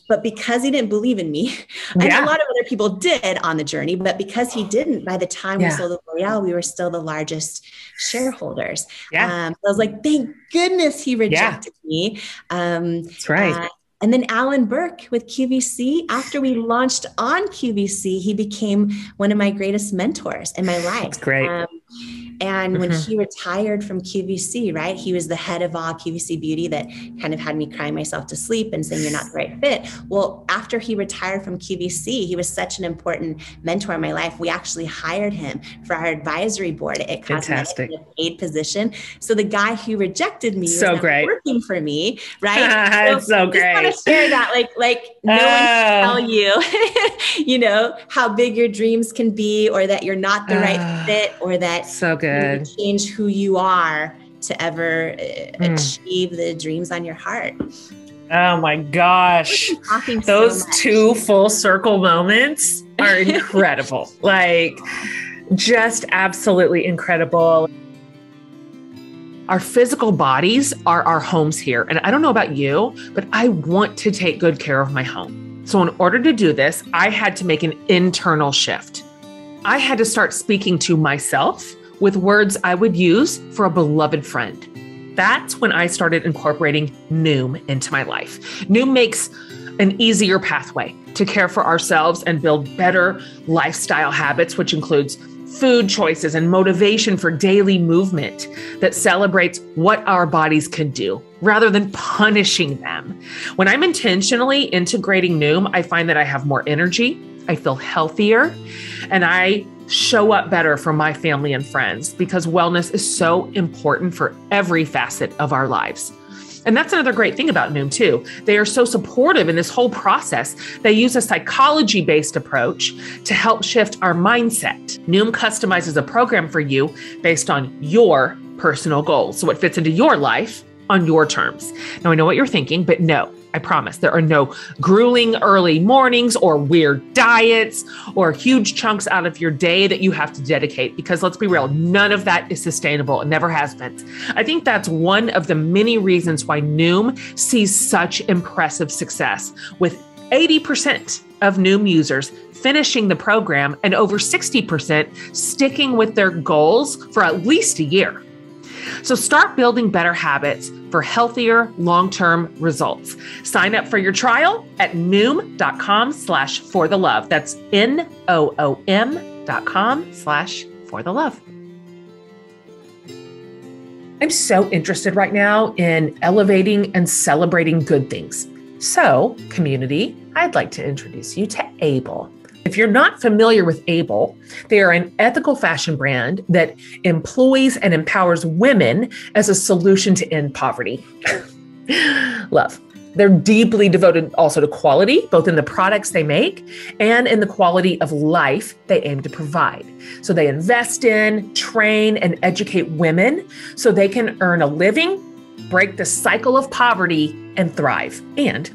But because he didn't believe in me, and a lot of other people did on the journey, but because he didn't, by the time we sold L'Oreal, we were still the largest shareholders. I was like, thank goodness he rejected me. That's right. And then Alan Burke with QVC, after we launched on QVC, he became one of my greatest mentors in my life. That's great. And when he retired from QVC, right, he was the head of all QVC Beauty that kind of had me crying myself to sleep and saying, you're not the right fit. Well, after he retired from QVC, he was such an important mentor in my life. We actually hired him for our advisory board at Cosmetics, in a paid position. So the guy who rejected me was working for me, right? So great. I just want to share that, like no one can tell you, how big your dreams can be, or that you're not the right fit, or that so good. You change who you are to ever achieve the dreams on your heart. Oh my gosh. Those two full circle moments are incredible. Like just absolutely incredible. Our physical bodies are our homes here. And I don't know about you, but I want to take good care of my home. So in order to do this, I had to make an internal shift. I had to start speaking to myself with words I would use for a beloved friend. That's when I started incorporating Noom into my life. Noom makes an easier pathway to care for ourselves and build better lifestyle habits, which includes food choices and motivation for daily movement that celebrates what our bodies can do rather than punishing them. When I'm intentionally integrating Noom, I find that I have more energy, I feel healthier, and I show up better for my family and friends, because wellness is so important for every facet of our lives. And that's another great thing about Noom too. They are so supportive in this whole process. They use a psychology-based approach to help shift our mindset. Noom customizes a program for you based on your personal goals, so it fits into your life on your terms. Now, I know what you're thinking, but no, I promise there are no grueling early mornings or weird diets or huge chunks out of your day that you have to dedicate, because let's be real, none of that is sustainable and never has been. I think that's one of the many reasons why Noom sees such impressive success, with 80% of Noom users finishing the program and over 60% sticking with their goals for at least a year. So start building better habits for healthier long-term results. Sign up for your trial at noom.com/forthelove. That's NOOM.com/forthelove. I'm so interested right now in elevating and celebrating good things. So, community, I'd like to introduce you to Abel. If you're not familiar with Able, they are an ethical fashion brand that employs and empowers women as a solution to end poverty. Love. They're deeply devoted also to quality, both in the products they make and in the quality of life they aim to provide. So they invest in, train, and educate women so they can earn a living, break the cycle of poverty, and thrive. And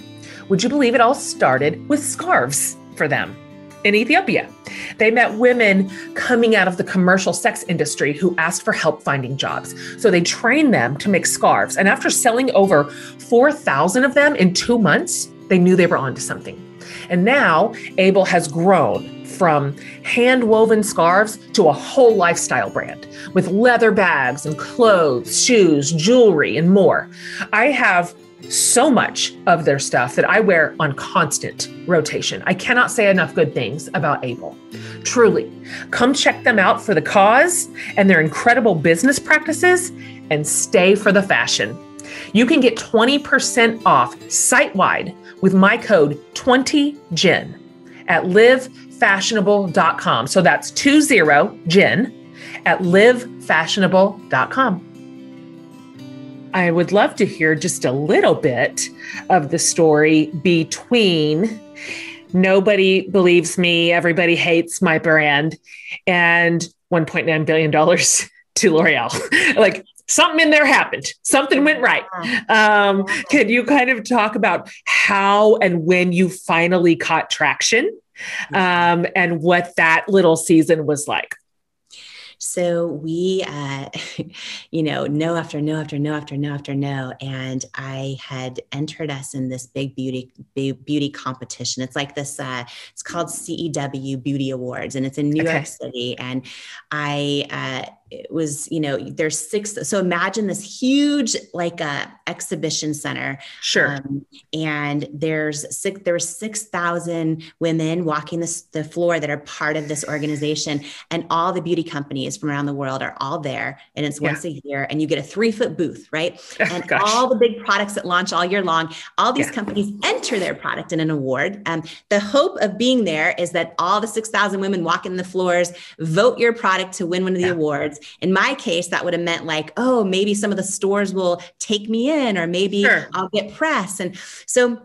would you believe it all started with scarves for them? In Ethiopia, they met women coming out of the commercial sex industry who asked for help finding jobs. So they trained them to make scarves. And after selling over 4,000 of them in 2 months, they knew they were onto something. And now Able has grown from hand-woven scarves to a whole lifestyle brand with leather bags and clothes, shoes, jewelry, and more. I have so much of their stuff that I wear on constant rotation. I cannot say enough good things about Able. Truly, come check them out for the cause and their incredible business practices, and stay for the fashion. You can get 20% off site-wide with my code 20GEN at livefashionable.com. So that's 20GEN at livefashionable.com. I would love to hear just a little bit of the story between nobody believes me, everybody hates my brand, and $1.9 billion to L'Oreal. Like, something in there happened. Something went right. Can you kind of talk about how and when you finally caught traction, and what that little season was like? So we, no after no after no after no after no. And I had entered us in this big beauty competition. It's like this, it's called CEW Beauty Awards, and it's in New York City. And it was, there's 6. So imagine this huge, like exhibition center. Sure. And there were 6,000 women walking the floor that are part of this organization, and all the beauty companies from around the world are all there. And it's once a year, and you get a 3-foot booth, right? And all the big products that launch all year long, all these companies enter their product in an award. The hope of being there is that all the 6,000 women walking the floors vote your product to win one of the awards. In my case, that would have meant like, oh, maybe some of the stores will take me in, or maybe I'll get press. And so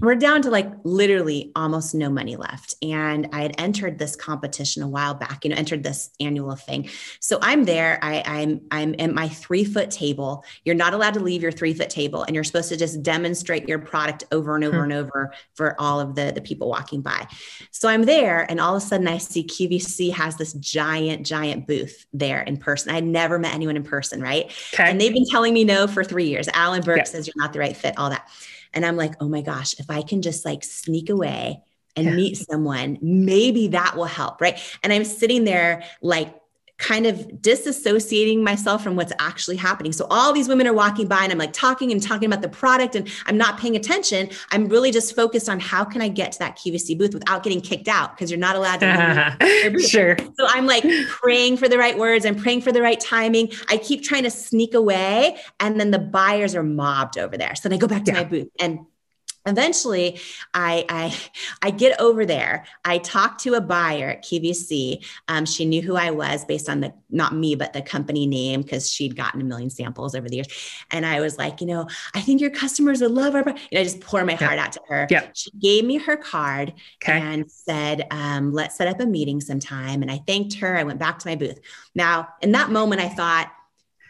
we're down to like literally almost no money left. And I had entered this competition a while back, entered this annual thing. So I'm there, I'm at my 3-foot table. You're not allowed to leave your 3-foot table, and you're supposed to just demonstrate your product over and over and over for all of the people walking by. So I'm there, and all of a sudden I see QVC has this giant booth there in person. I had never met anyone in person, right? And they've been telling me no for 3 years. Alan Burke says you're not the right fit, all that. And I'm like, oh my gosh, if I can just like sneak away and meet someone, maybe that will help. Right. And I'm sitting there like kind of disassociating myself from what's actually happening. So all these women are walking by, and I'm like talking about the product, and I'm not paying attention. I'm really just focused on how can I get to that QVC booth without getting kicked out, because you're not allowed to leave your booth. Sure. So I'm like praying for the right words. I'm praying for the right timing. I keep trying to sneak away, and then the buyers are mobbed over there. So then I go back to my booth, and eventually I get over there. I talked to a buyer at QVC. She knew who I was based on not me, but the company name, because she'd gotten a million samples over the years. And I was like, I think your customers would love our product. I just pour my heart out to her. She gave me her card and said, let's set up a meeting sometime. And I thanked her. I went back to my booth. Now, in that moment, I thought,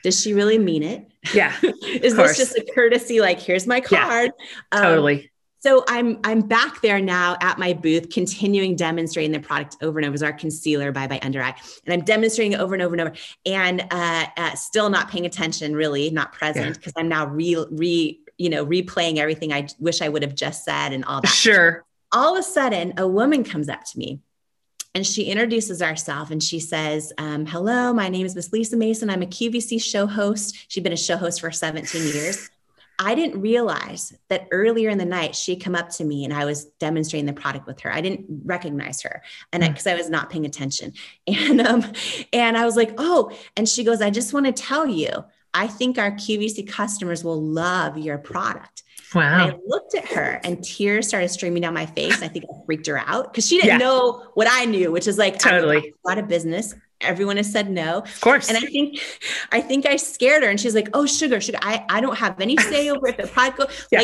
does she really mean it? Yeah. Is this just a courtesy? Like, here's my card. Totally. So I'm back there now at my booth, continuing demonstrating the product over and over. It was our concealer by Under Eye. And I'm demonstrating it over and over and over, and still not paying attention, really not present, because I'm now replaying everything I wish I would have just said and all that. Sure. All of a sudden, a woman comes up to me, and she introduces herself, and she says, hello, my name is Miss Lisa Mason. I'm a QVC show host. She'd been a show host for 17 years. I didn't realize that earlier in the night, she'd come up to me and I was demonstrating the product with her. I didn't recognize her, and because I was not paying attention. And I was like, oh, and she goes, I just want to tell you, I think our QVC customers will love your product. And I Wow. looked at her and tears started streaming down my face. I think I freaked her out because she didn't know what I knew, which is like, Totally. I'm a lot of business. Everyone has said no. Of course. And I think I scared her and she's like, oh, sugar, I don't have any say over if the product goes she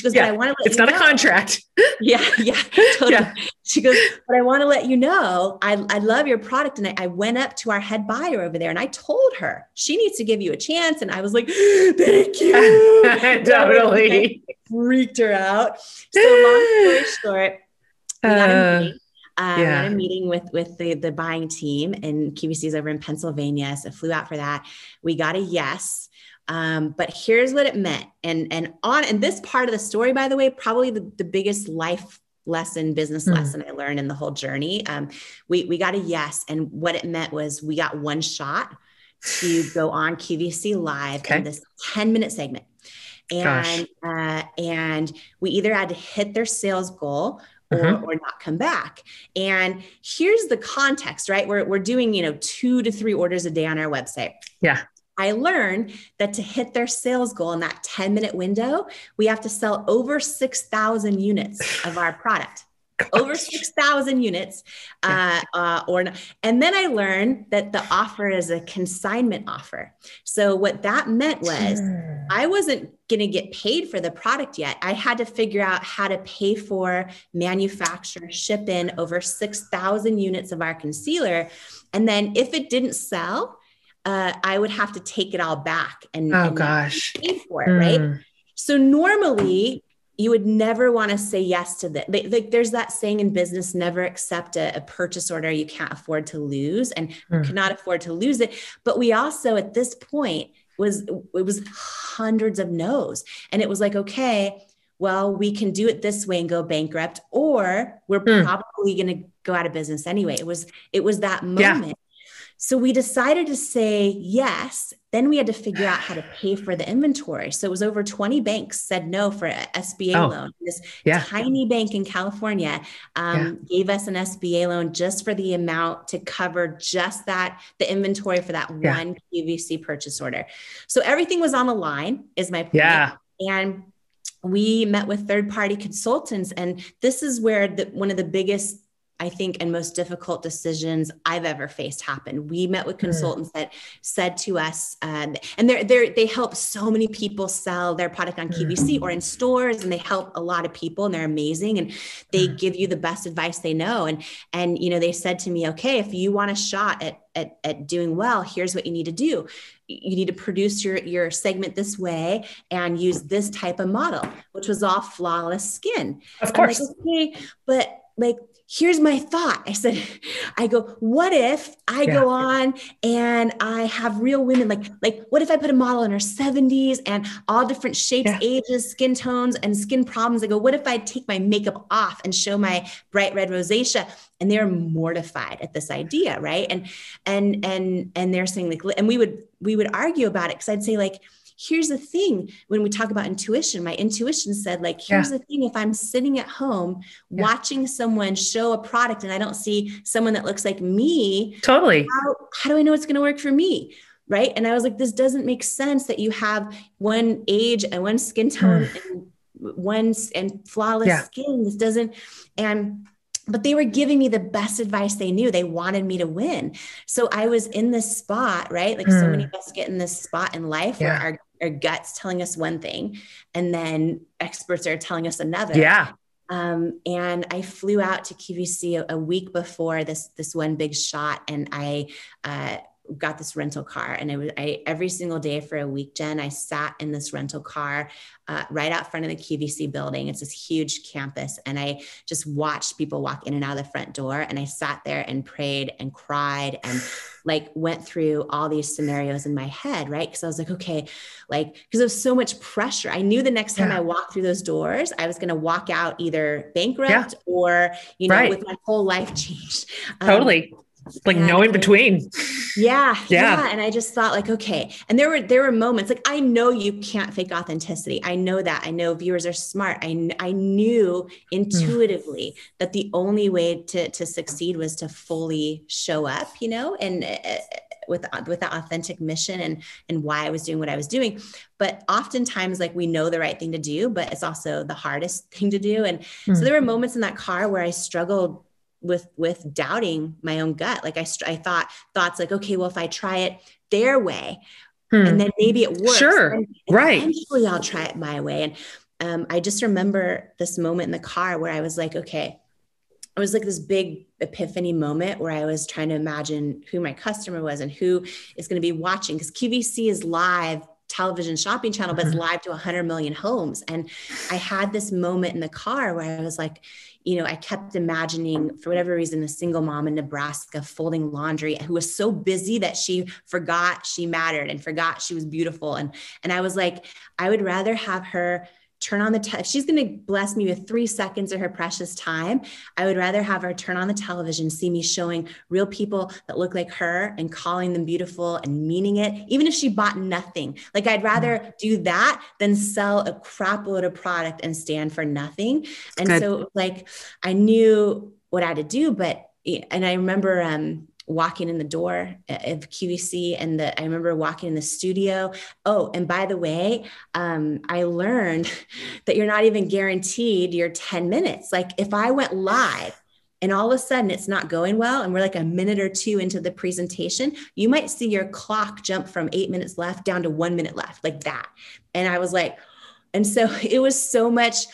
goes, but I want to let it's you not know. a contract. Yeah, totally. Yeah. She goes, but I want to let you know, I love your product. And I went up to our head buyer over there and I told her she needs to give you a chance. And I was like, thank you. Totally. I freaked her out. So long story short, we got a meeting. We had a meeting with the buying team, and QVC is over in Pennsylvania. So I flew out for that. We got a yes. But here's what it meant. And this part of the story, by the way, probably the biggest life lesson, business lesson I learned in the whole journey. We got a yes. And what it meant was we got one shot to go on QVC live in this 10-minute segment. And we either had to hit their sales goal or not come back. And here's the context, right? We're doing, 2 to 3 orders a day on our website. Yeah. I learned that to hit their sales goal in that 10-minute window, we have to sell over 6,000 units of our product. Over 6,000 units, and then I learned that the offer is a consignment offer. So what that meant was I wasn't going to get paid for the product yet. I had to figure out how to pay for, manufacture, ship in over 6,000 units of our concealer. And then if it didn't sell, I would have to take it all back and pay for it, right? So normally you would never want to say yes to that. Like there's that saying in business, never accept a purchase order you can't afford to lose, and cannot afford to lose it. But we also, at this point, it was hundreds of no's. And it was like, okay, well, we can do it this way and go bankrupt, or we're probably going to go out of business anyway. It was that moment. Yeah. So we decided to say yes. Then we had to figure out how to pay for the inventory. So it was over 20 banks said no for an SBA loan. This tiny bank in California gave us an SBA loan just for the amount to cover just the inventory for that one QVC purchase order. So everything was on the line, is my point. Yeah. And we met with third-party consultants. And this is where one of the biggest, I think, and most difficult decisions I've ever faced happened. We met with consultants that said to us, and they help so many people sell their product on QVC or in stores, and they help a lot of people, and they're amazing. And they give you the best advice they know. And they said to me, okay, if you want a shot at doing well, here's what you need to do. You need to produce your segment this way and use this type of model, which was all flawless skin. Of course. I'm like, okay, but here's my thought. I go, what if I go on and I have real women, like what if I put a model in her 70s and all different shapes, ages, skin tones, and skin problems? I go, what if I take my makeup off and show my bright red rosacea? And they're mortified at this idea. Right. And they're saying and we would argue about it. Cause I'd say here's the thing. When we talk about intuition, my intuition said, here's the thing. If I'm sitting at home watching someone show a product and I don't see someone that looks like me, totally. How do I know it's going to work for me? Right. And I was like, this doesn't make sense that you have one age and one skin tone and flawless skin. This doesn't, but they were giving me the best advice they knew. They wanted me to win. So I was in this spot, right? So many of us get in this spot in life where our gut's telling us one thing, and then experts are telling us another. Yeah. And I flew out to QVC a week before this one big shot, and I got this rental car, and every single day for a week, Jen, I sat in this rental car right out front of the QVC building. It's this huge campus. And I just watched people walk in and out of the front door. And I sat there and prayed and cried and went through all these scenarios in my head. Right. Cause I was like, okay, because there was so much pressure. I knew the next time I walked through those doors, I was going to walk out either bankrupt or, with my whole life changed. Totally. No in between. Yeah. And I just thought okay. And there were moments I know you can't fake authenticity. I know that. I know viewers are smart. I knew intuitively that the only way to succeed was to fully show up, and with that authentic mission and why I was doing what I was doing. But oftentimes, like, we know the right thing to do, but it's also the hardest thing to do. And so there were moments in that car where I struggled with doubting my own gut. Like I thought thoughts like, okay, well, if I try it their way, and then maybe it works, Sure. and Right. eventually I'll try it my way. And I just remember this moment in the car where I was like, okay, it was like this big epiphany moment where I was trying to imagine who my customer was and who is going to be watching, because QVC is live television shopping channel, but it's live to 100 million homes. And I had this moment in the car where I was like, you know, I kept imagining, for whatever reason, a single mom in Nebraska folding laundry who was so busy that she forgot she mattered and forgot she was beautiful. And I was like, I would rather have her turn on if she's going to bless me with 3 seconds of her precious time, I would rather have her turn on the television, see me showing real people that look like her and calling them beautiful and meaning it, even if she bought nothing. Like, I'd rather do that than sell a crap load of product and stand for nothing. And so, like, I knew what I had to do, and I remember, walking in the door of QVC, and I remember walking in the studio. Oh, and by the way, I learned that you're not even guaranteed your 10 minutes. Like, if I went live and all of a sudden it's not going well, and we're like a minute or two into the presentation, you might see your clock jump from 8 minutes left down to 1 minute left, like that. And I was like, and so it was so much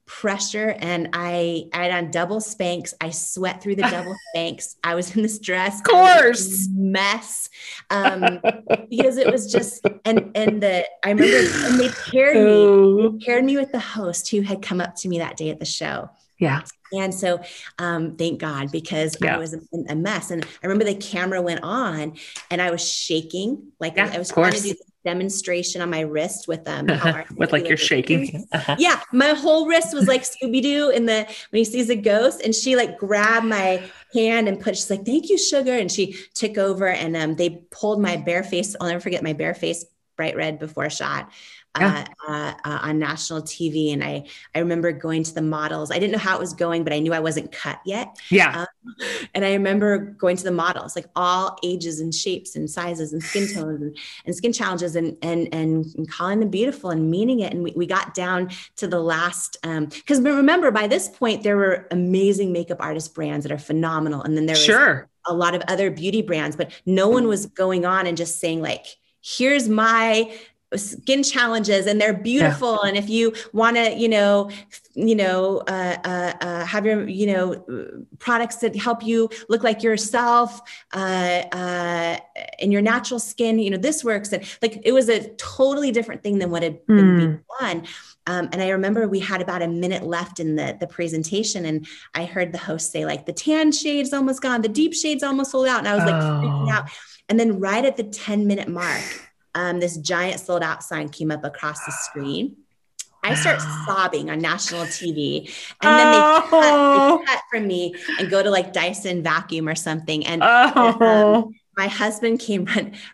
pressure, and I had on double Spanx. I sweat through the double Spanx. I was in this dress, of course, mess, because it was just, I remember, and they paired me with the host who had come up to me that day at the show. Yeah. And so, thank God, because I was a mess. And I remember the camera went on and I was shaking. Like, I was trying to do this demonstration on my wrist with with like you're shaking. Yeah. My whole wrist was like Scooby-Doo when he sees a ghost, and she like grabbed my hand and she's like, "Thank you, sugar." And she took over, and they pulled my bare face. I'll never forget my bare face, bright red before shot. On national TV. And I remember going to the models. I didn't know how it was going, but I knew I wasn't cut yet. Yeah. And I remember going to the models, like all ages and shapes and sizes and skin tones and skin challenges, and calling them beautiful and meaning it. And we got down to the last, because remember, by this point, there were amazing makeup artist brands that are phenomenal. And then there was a lot of other beauty brands, but no one was going on and just saying like, here's my skin challenges and they're beautiful. Yeah. And if you want to, have your, products that help you look like yourself, in your natural skin, this works. And like, it was a totally different thing than what had been being done. And I remember we had about a minute left in the presentation, and I heard the host say like, the tan shade's almost gone, the deep shade's almost sold out. And I was like freaking out. And then right at the 10-minute mark, this giant sold out sign came up across the screen. I start sobbing on national TV, and then they cut from me and go to like Dyson vacuum or something. And my husband came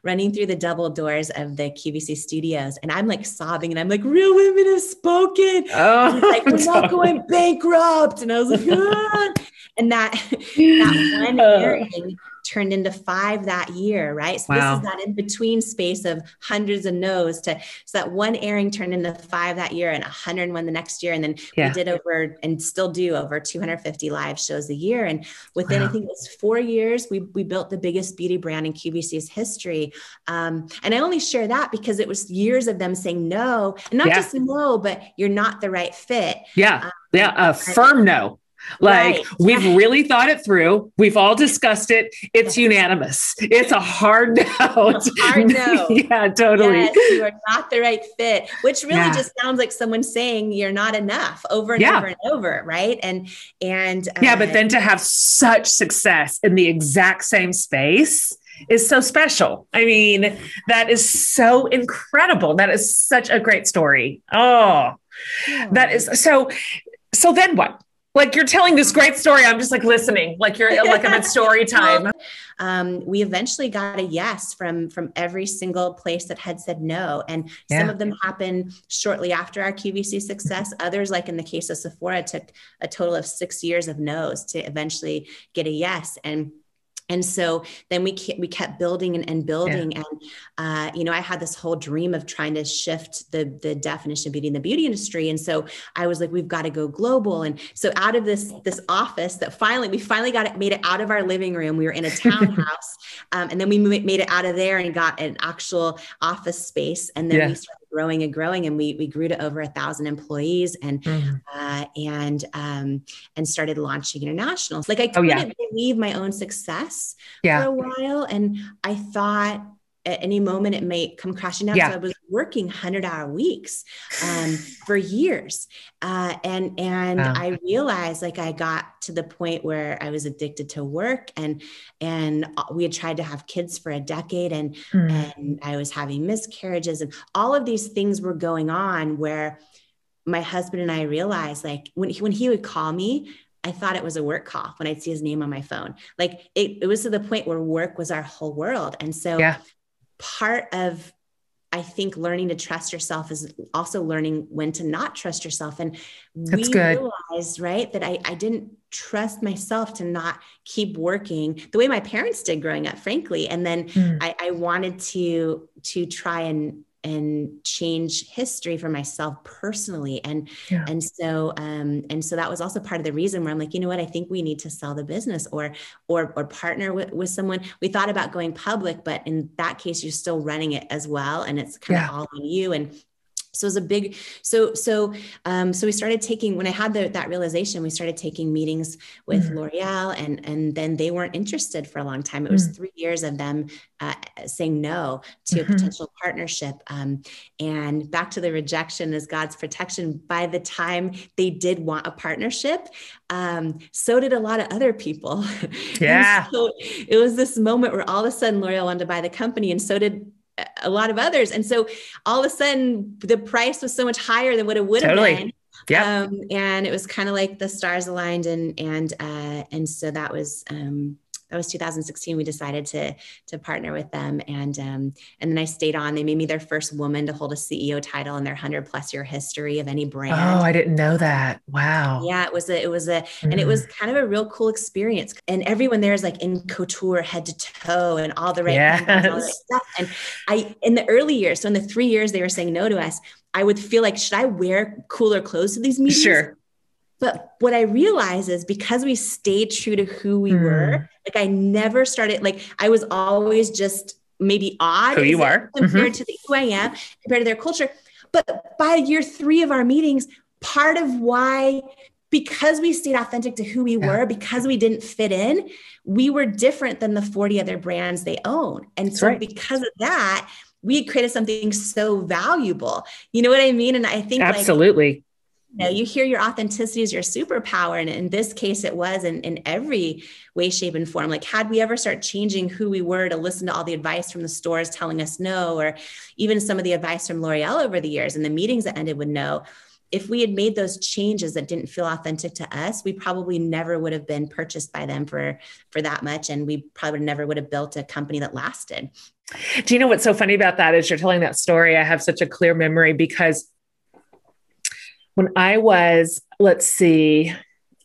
running through the double doors of the QVC studios, and I'm like sobbing, and I'm like, real women have spoken. And he's like, we're not going bankrupt. And I was like, ah. And that one airing turned into 5 that year, right? So this is that in between space of hundreds of no's so that one airing turned into 5 that year and 101 the next year. And then we did over, and still do, over 250 live shows a year. And within, I think it was 4 years, we built the biggest beauty brand in QVC's history. And I only share that because it was years of them saying no, and not just no, but you're not the right fit. A firm no. Like, we've really thought it through. We've all discussed it. It's unanimous. It's a hard no. Hard no. Yeah, totally. Yes, you are not the right fit, which really just sounds like someone saying you're not enough over and over and over. Right. And but then to have such success in the exact same space is so special. I mean, that is so incredible. That is such a great story. That is so then what? Like, you're telling this great story. I'm just like listening, like I'm at story time. We eventually got a yes from every single place that had said no. And some of them happened shortly after our QVC success. Others, like in the case of Sephora, took a total of 6 years of no's to eventually get a yes. And And so then we kept building and building. Yeah. And, I had this whole dream of trying to shift the definition of beauty in the beauty industry. And so I was like, we've got to go global. And so out of this office that we finally made it out of our living room. We were in a townhouse. And then we made it out of there and got an actual office space. And then we started growing and growing, and we grew to over 1,000 employees and started launching internationals. Like I couldn't believe my own success for a while. And I thought at any moment it may come crashing down. So I was working 100-hour weeks for years. And I realized like I got to the point where I was addicted to work, and we had tried to have kids for a decade, and I was having miscarriages, and all of these things were going on where my husband and I realized, like when he would call me, I thought it was a work call when I'd see his name on my phone. Like it was to the point where work was our whole world. And so part of, I think, learning to trust yourself is also learning when to not trust yourself. And we realized, right, that I didn't trust myself to not keep working the way my parents did growing up, frankly. And then I wanted to try and change history for myself personally. And so that was also part of the reason where I'm like, you know what, I think we need to sell the business or partner with someone. We thought about going public, but in that case, you're still running it as well. And it's kind of all on you. And so it was a big, so we started taking, when I had that realization, we started taking meetings with L'Oreal, and then they weren't interested for a long time. It was 3 years of them saying no to a potential partnership. And back to the rejection as God's protection. By the time they did want a partnership, so did a lot of other people. Yeah. So it was this moment where all of a sudden L'Oreal wanted to buy the company, and so did a lot of others. And so all of a sudden the price was so much higher than what it would have been. Yeah. And it was kind of like the stars aligned, and so that was 2016. We decided to partner with them. And then I stayed on. They made me their first woman to hold a CEO title in their 100+ year history of any brand. Oh, I didn't know that. Wow. Yeah, it was and it was kind of a real cool experience. And everyone there is like in couture, head to toe, and all the right handbags, all the right stuff. And in the early years, so in the 3 years they were saying no to us, I would feel like, should I wear cooler clothes to these meetings? Sure. But what I realized is because we stayed true to who we were, like I never started, like I was always just maybe odd who you are compared to who I am, compared to their culture. But by year 3 of our meetings, part of why, because we stayed authentic to who we were, because we didn't fit in, we were different than the 40 other brands they own. And so because of that, we had created something so valuable. You know what I mean? And I think absolutely. You hear your authenticity is your superpower. And in this case, it was in every way, shape, and form. Like, had we ever start changing who we were to listen to all the advice from the stores telling us no, or even some of the advice from L'Oreal over the years and the meetings that ended with no, if we had made those changes that didn't feel authentic to us, we probably never would have been purchased by them for that much. And we probably never would have built a company that lasted. Do you know what's so funny about that is you're telling that story? I have such a clear memory because when I was, let's see,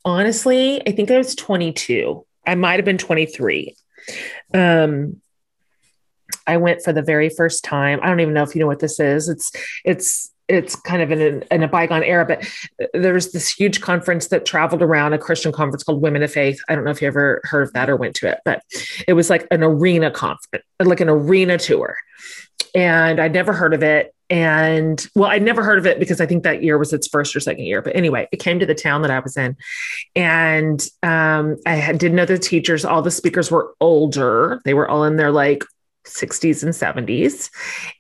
honestly, I think I was 22. I might've been 23. I went for the very first time. I don't even know if you know what this is. It's kind of in a bygone era, but there was this huge conference that traveled around, a Christian conference called Women of Faith. I don't know if you ever heard of that or went to it, but it was like an arena conference, like an arena tour. And I'd never heard of it. And well, I'd never heard of it because I think that year was its first or second year. But anyway, it came to the town that I was in. And didn't know the teachers. All the speakers were older. They were all in their like 60s and 70s,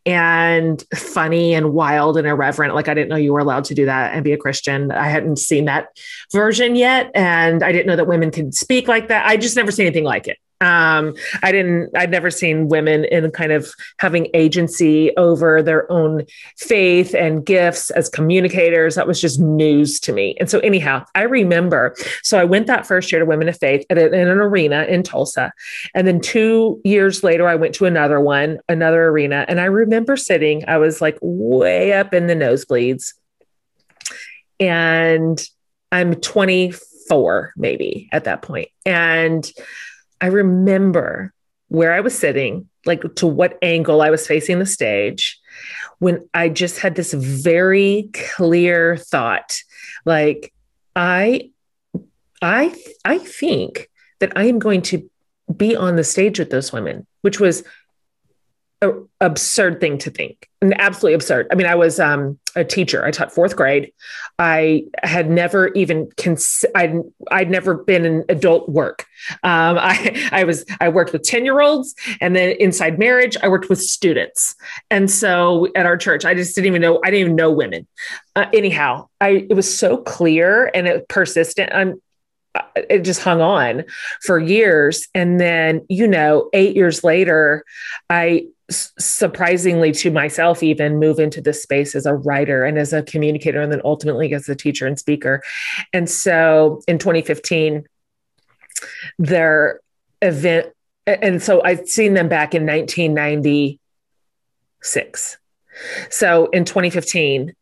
and funny and wild and irreverent. Like, I didn't know you were allowed to do that and be a Christian. I hadn't seen that version yet. And I didn't know that women could speak like that. I just never seen anything like it. I'd never seen women in kind of having agency over their own faith and gifts as communicators. That was just news to me. And so anyhow, I remember, so I went that first year to Women of Faith in an arena in Tulsa. And then 2 years later, I went to another arena. And I remember sitting, I was like way up in the nosebleeds, and I'm 24 maybe at that point. And I remember where I was sitting, like to what angle I was facing the stage, when I just had this very clear thought, like, I, I think that I am going to be on the stage with those women, which was an absurd thing to think, and absolutely absurd. I mean, I was a teacher. I taught fourth grade. I had never even I'd never been in adult work. I worked with 10-year-olds, and then inside marriage, I worked with students. And so at our church, I just didn't even know. I didn't even know women. Anyhow, it was so clear and it persistent. It just hung on for years. And then, 8 years later, I surprisingly to myself even move into this space as a writer and as a communicator, and then ultimately as a teacher and speaker. And so in 2015, their event, and so I'd seen them back in 1996. So in 2015,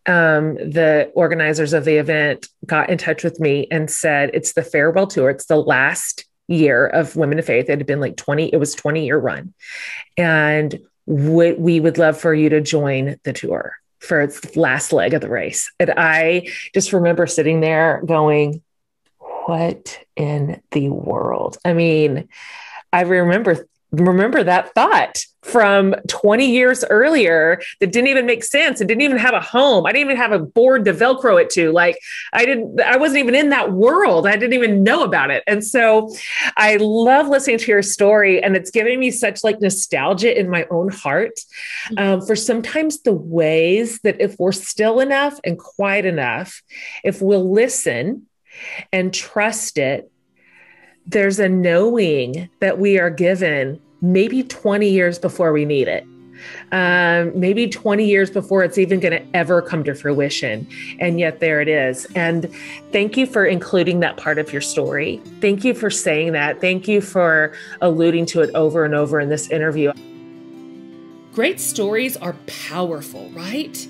the organizers of the event got in touch with me and said, it's the farewell tour. It's the last year of Women of Faith. It had been like 20-year run. And we would love for you to join the tour for its last leg of the race. And I just remember sitting there going, what in the world? I mean, I remember that thought from 20 years earlier that didn't even make sense. It didn't even have a home. I didn't even have a board to Velcro it to. Like I wasn't even in that world. I didn't even know about it. And so I love listening to your story, and it's giving me such like nostalgia in my own heart for sometimes the ways that if we're still enough and quiet enough, if we'll listen and trust it, there's a knowing that we are given maybe 20 years before we need it. Maybe 20 years before it's even going to ever come to fruition. And yet there it is. And thank you for including that part of your story. Thank you for saying that. Thank you for alluding to it over and over in this interview. Great stories are powerful, right?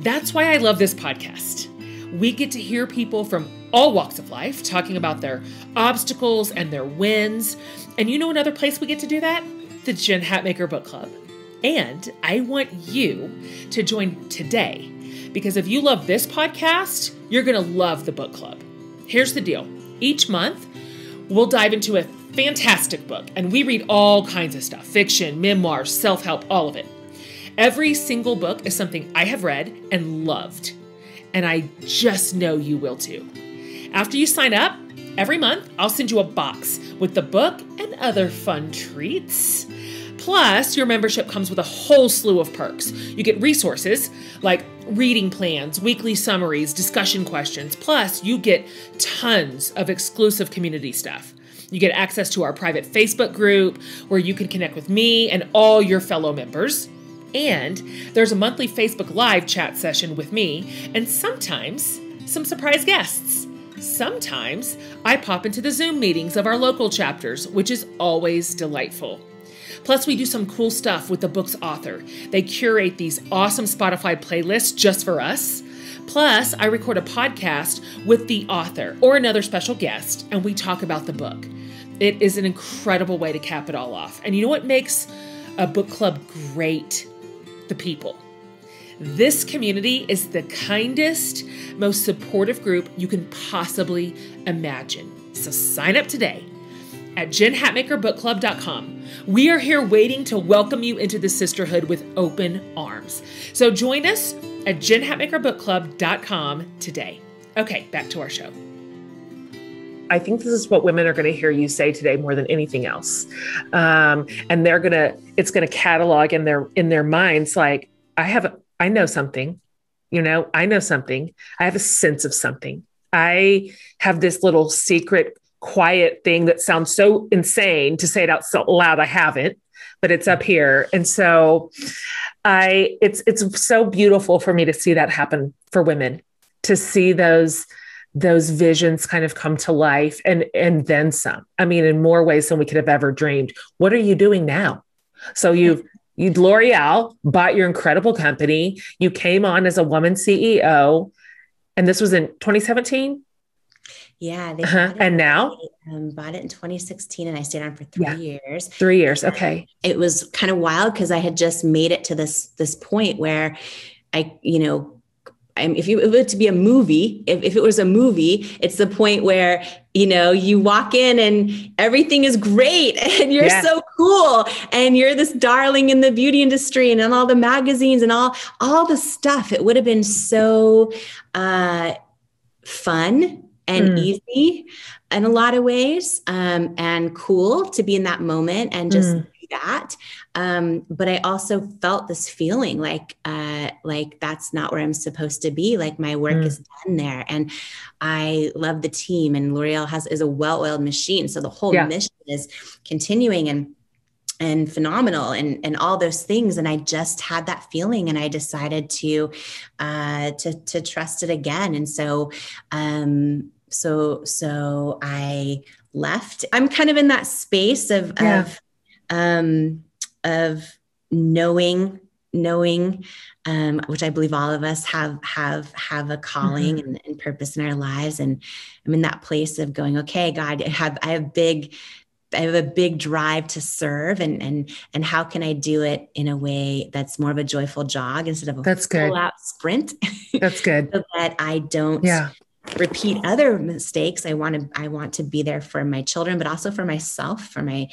That's why I love this podcast. We get to hear people from all walks of life talking about their obstacles and their wins. And you know another place we get to do that? The Jen Hatmaker Book Club. And I want you to join today, because if you love this podcast, you're going to love the book club. Here's the deal. Each month, we'll dive into a fantastic book, and we read all kinds of stuff: fiction, memoirs, self-help, all of it. Every single book is something I have read and loved, and I just know you will too. After you sign up, every month, I'll send you a box with the book and other fun treats. Plus, your membership comes with a whole slew of perks. You get resources like reading plans, weekly summaries, discussion questions. Plus, you get tons of exclusive community stuff. You get access to our private Facebook group where you can connect with me and all your fellow members. And there's a monthly Facebook Live chat session with me, and sometimes some surprise guests. Sometimes I pop into the Zoom meetings of our local chapters, which is always delightful. Plus, we do some cool stuff with the book's author. They curate these awesome Spotify playlists just for us. Plus, I record a podcast with the author or another special guest, and we talk about the book. It is an incredible way to cap it all off. And you know what makes a book club great? The people. This community is the kindest, most supportive group you can possibly imagine. So sign up today at jenhatmakerbookclub.com. We are here waiting to welcome you into the sisterhood with open arms. So join us at jenhatmakerbookclub.com today. Okay, back to our show. I think this is what women are going to hear you say today more than anything else. And it's going to catalog in their minds, like, I know something, I know something. I have a sense of something. I have this little secret, quiet thing that sounds so insane to say it out so loud. I haven't, but it's up here. And so it's so beautiful for me to see that happen for women, to see those visions kind of come to life and then some. I mean, in more ways than we could have ever dreamed. What are you doing now? So you L'Oreal bought your incredible company. You came on as a woman CEO, and this was in 2017. Yeah, they Uh-huh. bought it. And now? Bought it in 2016, and I stayed on for Yeah. 3 years. 3 years. Okay. It was kind of wild because I had just made it to this point where I, if it were to be a movie, if it was a movie, it's the point where, you walk in and everything is great and you're so cool and you're this darling in the beauty industry and on all the magazines and all the stuff. It would have been so fun and easy in a lot of ways, and cool to be in that moment and just do that. But I also felt this feeling like that's not where I'm supposed to be. Like my work is done there. And I love the team, and L'Oreal is a well-oiled machine. So the whole mission is continuing and phenomenal and all those things. And I just had that feeling, and I decided to trust it again. And so I left. I'm kind of in that space of knowing, which I believe all of us have a calling and purpose in our lives. And I'm in that place of going, okay, God, I have a big drive to serve, and how can I do it in a way that's more of a joyful jog instead of a full out sprint? That's good. So that I don't repeat other mistakes. I want to be there for my children, but also for myself, for my,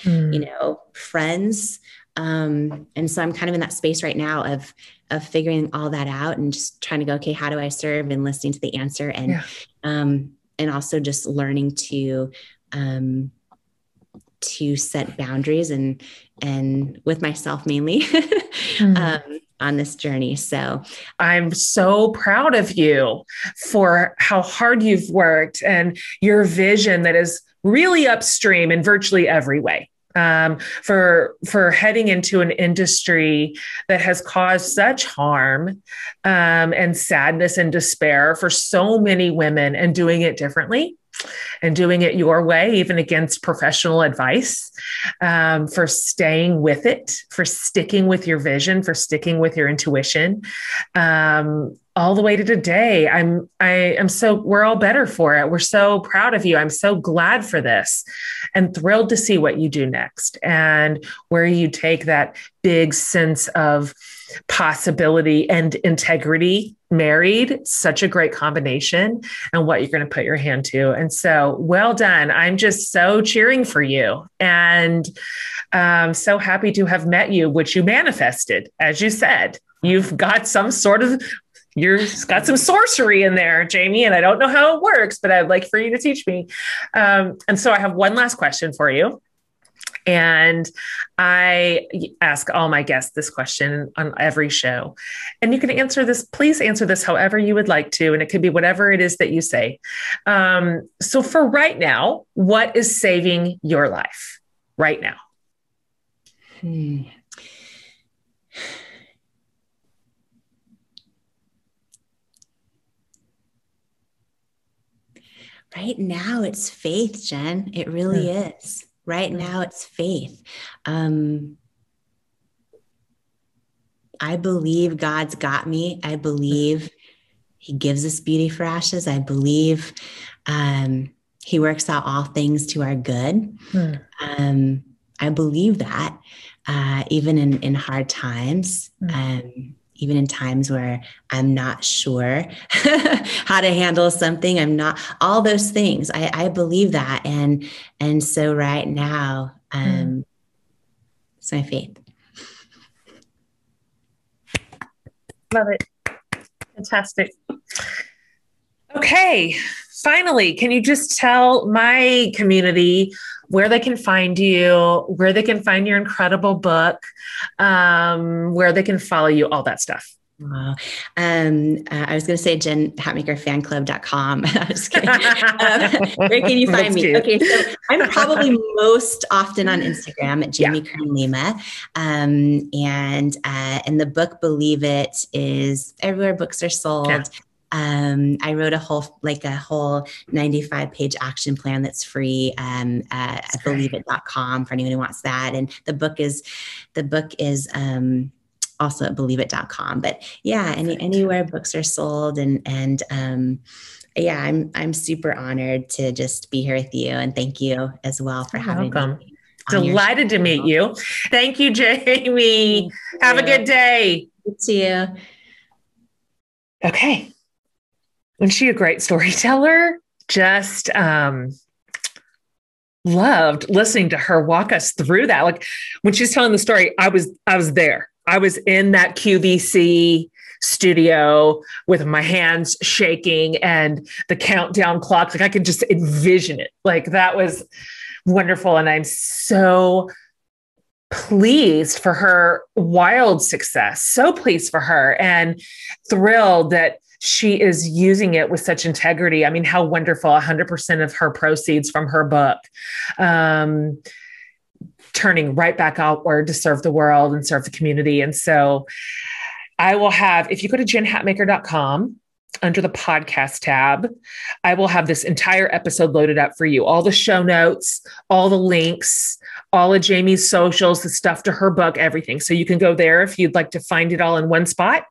friends. And so I'm kind of in that space right now of figuring all that out and just trying to go, okay, how do I serve, and listening to the answer, and also just learning to set boundaries and with myself mainly on this journey. So I'm so proud of you for how hard you've worked and your vision that is really upstream in virtually every way. For heading into an industry that has caused such harm and sadness and despair for so many women, and doing it differently and doing it your way, even against professional advice, for staying with it, for sticking with your vision, for sticking with your intuition, all the way to today. We're all better for it. We're so proud of you. I'm so glad for this and thrilled to see what you do next and where you take that big sense of possibility and integrity married. Such a great combination, and what you're going to put your hand to. And so well done. I'm just so cheering for you, and so happy to have met you, which you manifested. As you said, you've got some sorcery in there, Jamie, and I don't know how it works, but I'd like for you to teach me. And so I have one last question for you. And I ask all my guests this question on every show. And you can please answer this however you would like to. And it could be whatever it is that you say. So for right now, what is saving your life right now? Right now, it's faith, Jen. It really is. Right now, it's faith. I believe God's got me. I believe He gives us beauty for ashes. I believe He works out all things to our good. I believe that even in hard times. Even in times where I'm not sure how to handle something, all those things. I believe that. And so right now, it's my faith. Love it. Fantastic. Okay. Finally, can you just tell my community where they can find you, where they can find your incredible book, where they can follow you, all that stuff? Wow. I was going to say JenHatmakerFanClub.com. I was kidding. Where can you find me? Cute. Okay, so I'm probably most often on Instagram at Jamie Kern Lima, and the book Believe It is everywhere books are sold. Yeah. I wrote a whole 95-page action plan that's free at believeit.com for anyone who wants that. And the book is also at believeit.com. But yeah, anywhere books are sold. Yeah, I'm super honored to just be here with you. And thank you as well for having me. Delighted to meet you. Thank you, Jamie. Have a good day. You too. Okay. Wasn't she a great storyteller? Just loved listening to her walk us through that. Like when she's telling the story, I was there. I was in that QVC studio with my hands shaking and the countdown clock. Like I could just envision it. Like that was wonderful. And I'm so pleased for her wild success. So pleased for her and thrilled that she is using it with such integrity. I mean, how wonderful. 100% of her proceeds from her book, turning right back outward to serve the world and serve the community. And so I will have, if you go to jenhatmaker.com under the podcast tab, I will have this entire episode loaded up for you. All the show notes, all the links, all of Jamie's socials, the stuff to her book, everything. So you can go there if you'd like to find it all in one spot.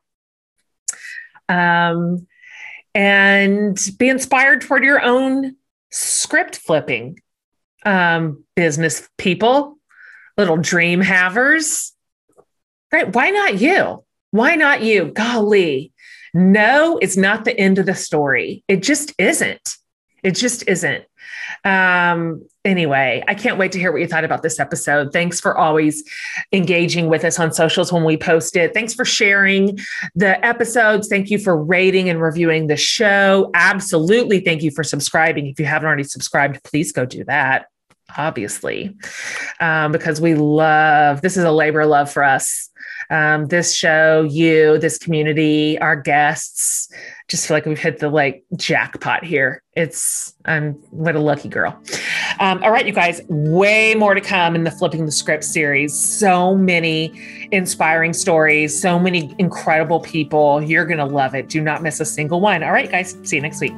And be inspired toward your own script flipping. Business people, little dream havers, right? Why not you? Why not you? Golly, no, it's not the end of the story. It just isn't. It just isn't. Anyway, I can't wait to hear what you thought about this episode. Thanks for always engaging with us on socials when we post it. Thanks for sharing the episodes. Thank you for rating and reviewing the show. Absolutely. Thank you for subscribing. If you haven't already subscribed, please go do that. Obviously, because this is a labor of love for us. This show, you, this community, our guests, just feel like we've hit the jackpot here. I'm what a lucky girl. All right, you guys, way more to come in the Flipping the Script series. So many inspiring stories, so many incredible people. You're going to love it. Do not miss a single one. All right, guys, see you next week.